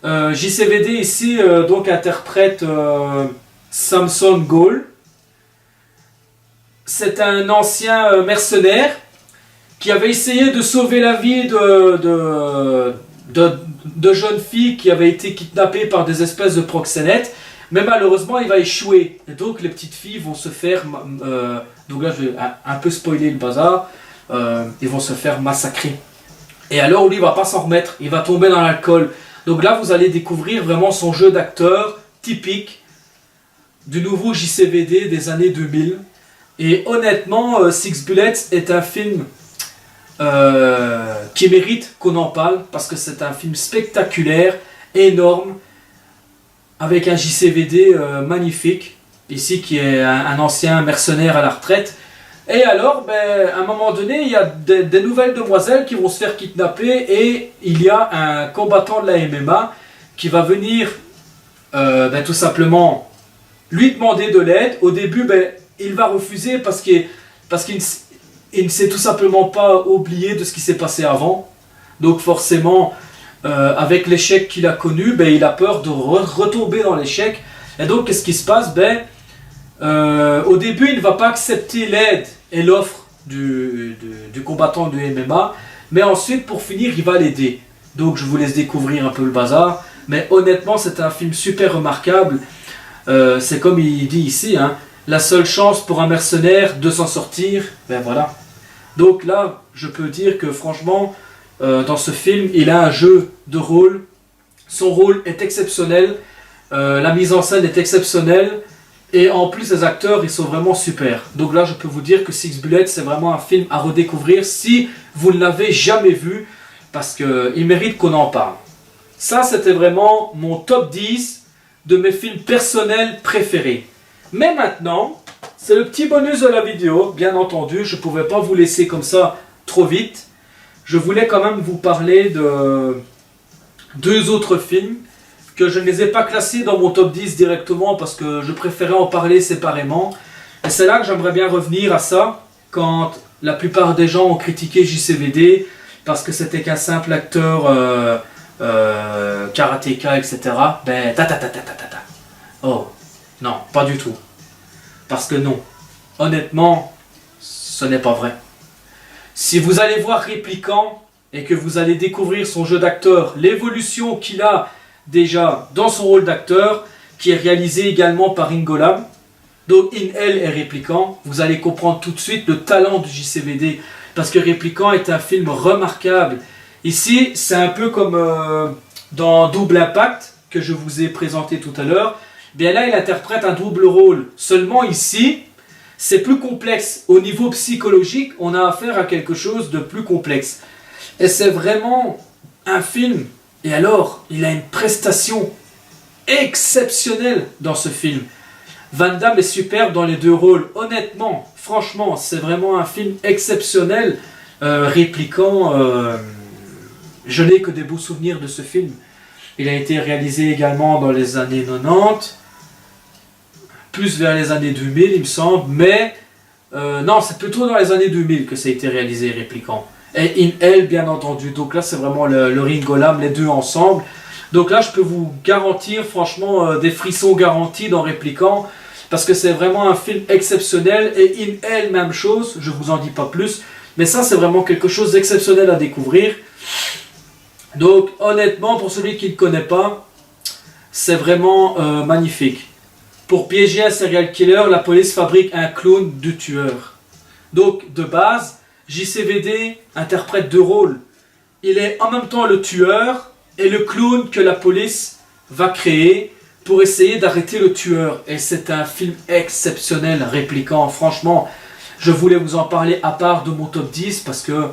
JCVD ici donc interprète Samson Gall. C'est un ancien mercenaire qui avait essayé de sauver la vie de jeunes filles qui avaient été kidnappées par des espèces de proxénètes. Mais malheureusement, il va échouer. Et donc, les petites filles vont se faire... donc là, je vais un peu spoiler le bazar. Ils vont se faire massacrer. Et alors, lui, il va pas s'en remettre. Il va tomber dans l'alcool. Donc là, vous allez découvrir vraiment son jeu d'acteur typique du nouveau JCVD des années 2000. Et honnêtement, Six Bullets est un film qui mérite qu'on en parle. Parce que c'est un film spectaculaire, énorme, avec un JCVD magnifique, ici qui est un ancien mercenaire à la retraite. Et alors, à un moment donné, il y a des nouvelles demoiselles qui vont se faire kidnapper et il y a un combattant de la MMA qui va venir tout simplement lui demander de l'aide. Au début, il va refuser parce qu'il ne s'est tout simplement pas oublié de ce qui s'est passé avant. Donc forcément... avec l'échec qu'il a connu, il a peur de retomber dans l'échec. Et donc, qu'est-ce qui se passe? Au début, il ne va pas accepter l'aide et l'offre du combattant de MMA. Mais ensuite, pour finir, il va l'aider. Donc, je vous laisse découvrir un peu le bazar. Mais honnêtement, c'est un film super remarquable. C'est comme il dit ici, hein, la seule chance pour un mercenaire de s'en sortir, voilà. Donc là, je peux dire que franchement... dans ce film, il a un jeu de rôle. Son rôle est exceptionnel. La mise en scène est exceptionnelle. Et en plus, les acteurs, ils sont vraiment super. Donc là, je peux vous dire que Six Bullets, c'est vraiment un film à redécouvrir si vous ne l'avez jamais vu. Parce qu'il mérite qu'on en parle. Ça, c'était vraiment mon top 10 de mes films personnels préférés. Mais maintenant, c'est le petit bonus de la vidéo. Bien entendu, je ne pouvais pas vous laisser comme ça trop vite. Je voulais quand même vous parler de 2 autres films que je ne les ai pas classés dans mon top 10 directement parce que je préférais en parler séparément. Et c'est là que j'aimerais bien revenir à ça quand la plupart des gens ont critiqué JCVD parce que c'était qu'un simple acteur karatéka, etc. Oh, non, pas du tout. Parce que non, honnêtement, ce n'est pas vrai. Si vous allez voir Répliquant et que vous allez découvrir son jeu d'acteur, l'évolution qu'il a déjà dans son rôle d'acteur, qui est réalisé également par Ingo Lam, donc In-L et Répliquant, vous allez comprendre tout de suite le talent du JCVD, parce que Répliquant est un film remarquable. Ici, c'est un peu comme dans Double Impact, que je vous ai présenté tout à l'heure. Bien là, il interprète un double rôle. Seulement ici... c'est plus complexe. Au niveau psychologique, on a affaire à quelque chose de plus complexe. Et c'est vraiment un film. Et alors, il a une prestation exceptionnelle dans ce film. Van Damme est superbe dans les 2 rôles. Honnêtement, franchement, c'est vraiment un film exceptionnel. Répliquant, je n'ai que des beaux souvenirs de ce film. Il a été réalisé également dans les années 90. Plus vers les années 2000 il me semble, mais non, c'est plutôt dans les années 2000 que ça a été réalisé, Répliquant. Et In-L, bien entendu, donc là c'est vraiment le Ringo Lam, les 2 ensemble. Donc là je peux vous garantir franchement des frissons garantis dans Répliquant, parce que c'est vraiment un film exceptionnel. Et In-L, même chose, je vous en dis pas plus, mais ça c'est vraiment quelque chose d'exceptionnel à découvrir. Donc honnêtement, pour celui qui ne connaît pas, c'est vraiment magnifique. Pour piéger un serial killer, la police fabrique un clone de tueur. Donc, de base, JCVD interprète 2 rôles. Il est en même temps le tueur et le clone que la police va créer pour essayer d'arrêter le tueur. Et c'est un film exceptionnel, Répliquant. Franchement, je voulais vous en parler à part de mon top 10 parce que,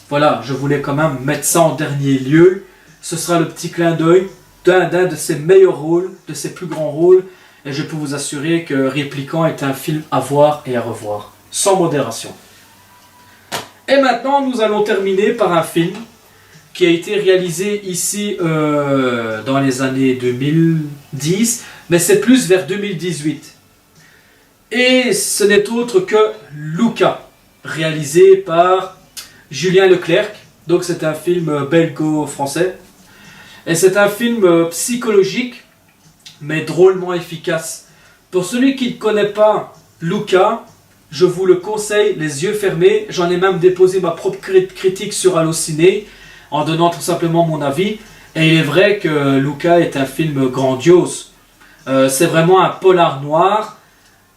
voilà, je voulais quand même mettre ça en dernier lieu. Ce sera le petit clin d'œil d'un de ses meilleurs rôles, de ses plus grands rôles. Et je peux vous assurer que Répliquant est un film à voir et à revoir, sans modération. Et maintenant, nous allons terminer par un film qui a été réalisé ici dans les années 2010, mais c'est plus vers 2018. Et ce n'est autre que Luca, réalisé par Julien Leclerc. Donc c'est un film belgo-français. Et c'est un film psychologique, mais drôlement efficace. Pour celui qui ne connaît pas Luca, je vous le conseille les yeux fermés. J'en ai même déposé ma propre critique sur Allociné en donnant tout simplement mon avis. Et il est vrai que Luca est un film grandiose. C'est vraiment un polar noir.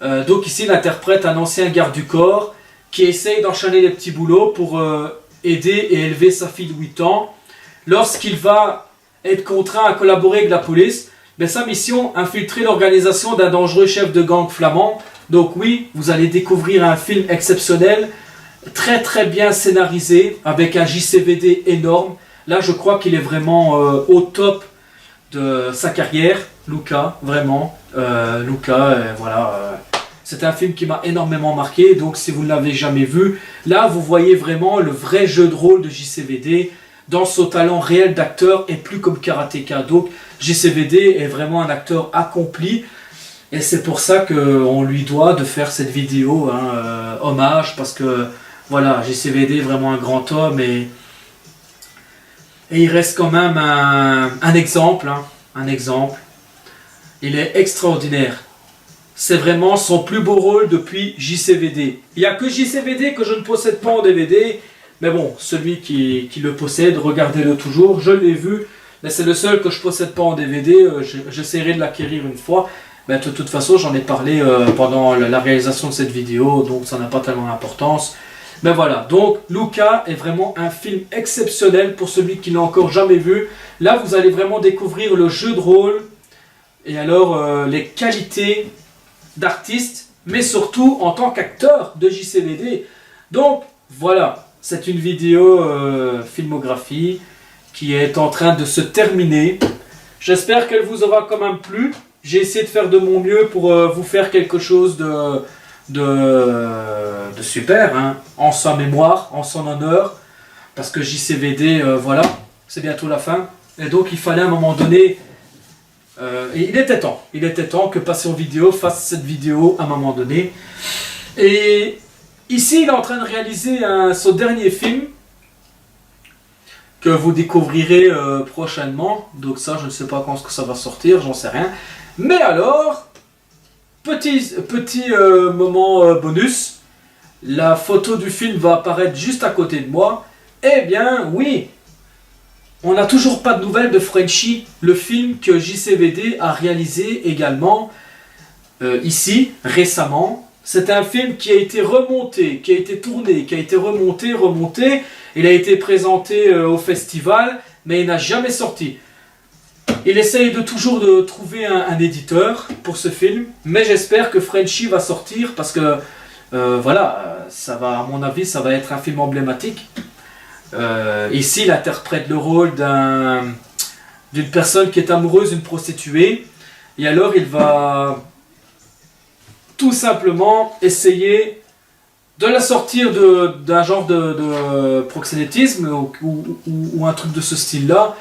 Donc ici, il interprète un ancien garde du corps qui essaye d'enchaîner les petits boulots pour aider et élever sa fille de 8 ans. Lorsqu'il va être contraint à collaborer avec la police, mais sa mission, infiltrer l'organisation d'un dangereux chef de gang flamand. Donc oui, vous allez découvrir un film exceptionnel, très très bien scénarisé, avec un JCVD énorme. Là, je crois qu'il est vraiment au top de sa carrière, Luca, vraiment. Voilà. C'est un film qui m'a énormément marqué, donc si vous ne l'avez jamais vu, là vous voyez vraiment le vrai jeu de rôle de JCVD dans son talent réel d'acteur et plus comme karatéka. Donc JCVD est vraiment un acteur accompli et c'est pour ça qu'on lui doit de faire cette vidéo, hommage, parce que voilà, JCVD est vraiment un grand homme et il reste quand même un exemple, un exemple. Il est extraordinaire. C'est vraiment son plus beau rôle depuis JCVD. Il n'y a que JCVD que je ne possède pas en DVD. Mais bon, celui qui le possède, regardez-le toujours. Je l'ai vu, mais c'est le seul que je ne possède pas en DVD. J'essaierai de l'acquérir une fois. Mais de toute façon, j'en ai parlé pendant la réalisation de cette vidéo. Donc ça n'a pas tellement d'importance. Mais voilà, donc Luca est vraiment un film exceptionnel pour celui qui l'a encore jamais vu. Là, vous allez vraiment découvrir le jeu de rôle. Et alors, les qualités d'artiste, mais surtout en tant qu'acteur de JCVD. Donc voilà, c'est une vidéo filmographie qui est en train de se terminer. J'espère qu'elle vous aura quand même plu. J'ai essayé de faire de mon mieux pour vous faire quelque chose de super, en sa mémoire, en son honneur, parce que JCVD, voilà, c'est bientôt la fin. Et donc il fallait à un moment donné... il était temps que Passion Vidéo fasse cette vidéo à un moment donné. Et ici, il est en train de réaliser son dernier film que vous découvrirez prochainement. Donc ça, je ne sais pas quand ça va sortir, j'en sais rien. Mais alors, petit moment bonus, la photo du film va apparaître juste à côté de moi. Eh bien, oui, on n'a toujours pas de nouvelles de Frenchy, le film que JCVD a réalisé également ici, récemment. C'est un film qui a été remonté, qui a été tourné, qui a été remonté. Il a été présenté au festival, mais il n'a jamais sorti. Il essaye toujours de trouver un éditeur pour ce film, mais j'espère que Frenchy va sortir parce que, voilà, ça va, à mon avis, ça va être un film emblématique. Ici, il interprète le rôle d'une personne qui est amoureuse d'une prostituée. Et alors, il va tout simplement essayer de la sortir d'un genre de proxénétisme ou un truc de ce style-là.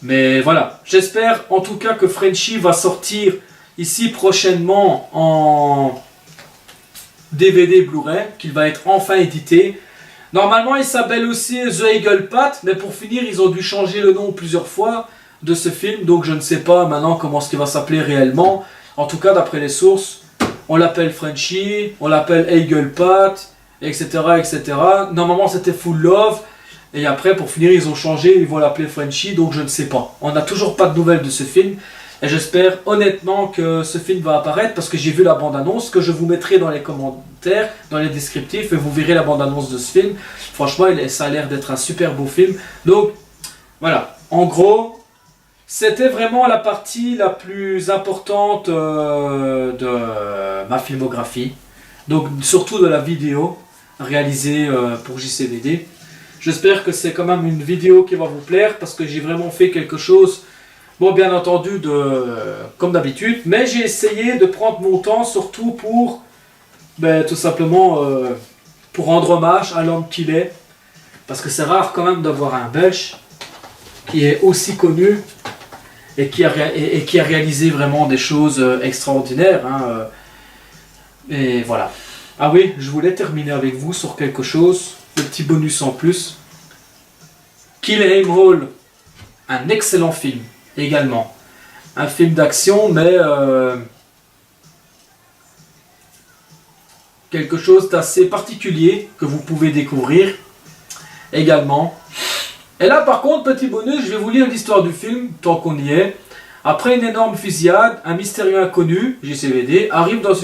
Mais voilà, j'espère en tout cas que Frenchy va sortir ici prochainement en DVD Blu-ray, qu'il va être enfin édité. Normalement, il s'appelle aussi The Eagle Path, mais pour finir, ils ont dû changer le nom plusieurs fois de ce film, donc je ne sais pas maintenant comment ce qu'il va s'appeler réellement. En tout cas, d'après les sources, on l'appelle Frenchy, on l'appelle Eagle Path, etc., etc. Normalement, c'était Full Love, et après, pour finir, ils ont changé, ils vont l'appeler Frenchy, donc je ne sais pas. On n'a toujours pas de nouvelles de ce film, et j'espère honnêtement que ce film va apparaître, parce que j'ai vu la bande-annonce, que je vous mettrai dans les commentaires, dans les descriptifs, et vous verrez la bande-annonce de ce film. Franchement, ça a l'air d'être un super beau film. Donc, voilà. En gros, c'était vraiment la partie la plus importante de ma filmographie. Donc, surtout de la vidéo réalisée pour JCVD. J'espère que c'est quand même une vidéo qui va vous plaire, parce que j'ai vraiment fait quelque chose... Bon, bien entendu, comme d'habitude, mais j'ai essayé de prendre mon temps, surtout pour, tout simplement, pour rendre hommage à l'homme qu'il est. Parce que c'est rare quand même d'avoir un Belge qui est aussi connu et qui a réalisé vraiment des choses extraordinaires. Et voilà. Ah oui, je voulais terminer avec vous sur quelque chose, le petit bonus en plus. Kill Aim Roll, un excellent film. Également un film d'action, mais quelque chose d'assez particulier que vous pouvez découvrir également. Et là par contre, petit bonus, je vais vous lire l'histoire du film tant qu'on y est. Après une énorme fusillade, un mystérieux inconnu, JCVD, arrive dans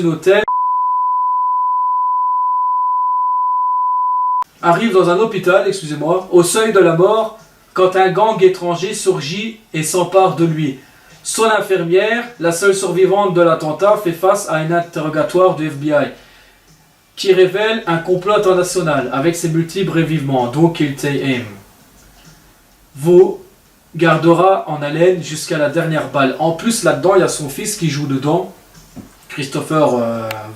un hôpital, excusez-moi, au seuil de la mort, quand un gang étranger surgit et s'empare de lui. Son infirmière, la seule survivante de l'attentat, fait face à un interrogatoire du FBI qui révèle un complot international avec ses multiples revinements, dont Kill Tay Aim. Vous gardera en haleine jusqu'à la dernière balle. En plus, là-dedans, il y a son fils qui joue dedans, Christopher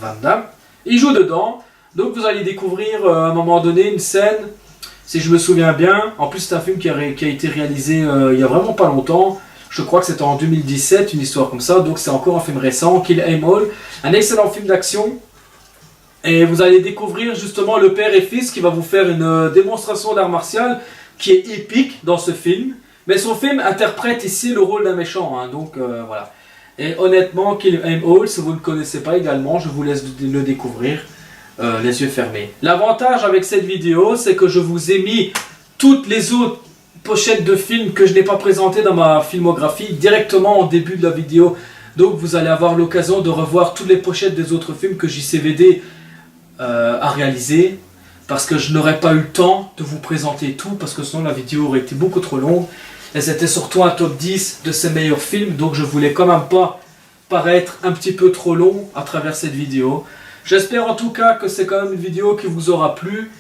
Van Damme. Il joue dedans, donc vous allez découvrir à un moment donné une scène, si je me souviens bien. En plus, c'est un film qui a été réalisé il y a vraiment pas longtemps. Je crois que c'était en 2017, une histoire comme ça, donc c'est encore un film récent, Kill Em All, un excellent film d'action. Et vous allez découvrir justement le père et fils qui va vous faire une démonstration d'art martial qui est épique dans ce film. Mais son film interprète ici le rôle d'un méchant, hein, donc voilà. Et honnêtement, Kill Em All, si vous ne connaissez pas également, je vous laisse le découvrir les yeux fermés. L'avantage avec cette vidéo, c'est que je vous ai mis toutes les autres pochettes de films que je n'ai pas présentées dans ma filmographie directement au début de la vidéo. Donc vous allez avoir l'occasion de revoir toutes les pochettes des autres films que JCVD a réalisé, parce que je n'aurais pas eu le temps de vous présenter tout, parce que sinon la vidéo aurait été beaucoup trop longue. Et c'était surtout un top 10 de ses meilleurs films, donc je voulais quand même pas paraître un petit peu trop long à travers cette vidéo. J'espère en tout cas que c'est quand même une vidéo qui vous aura plu.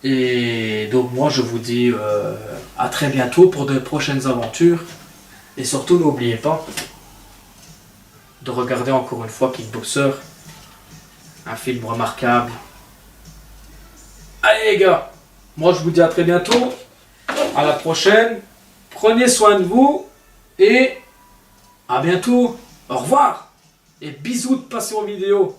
Et donc moi je vous dis à très bientôt pour de prochaines aventures. Et surtout n'oubliez pas de regarder encore une fois Kickboxer. Un film remarquable. Allez les gars, moi je vous dis à très bientôt. À la prochaine. Prenez soin de vous. Et à bientôt. Au revoir. Et bisous de Passion Vidéo.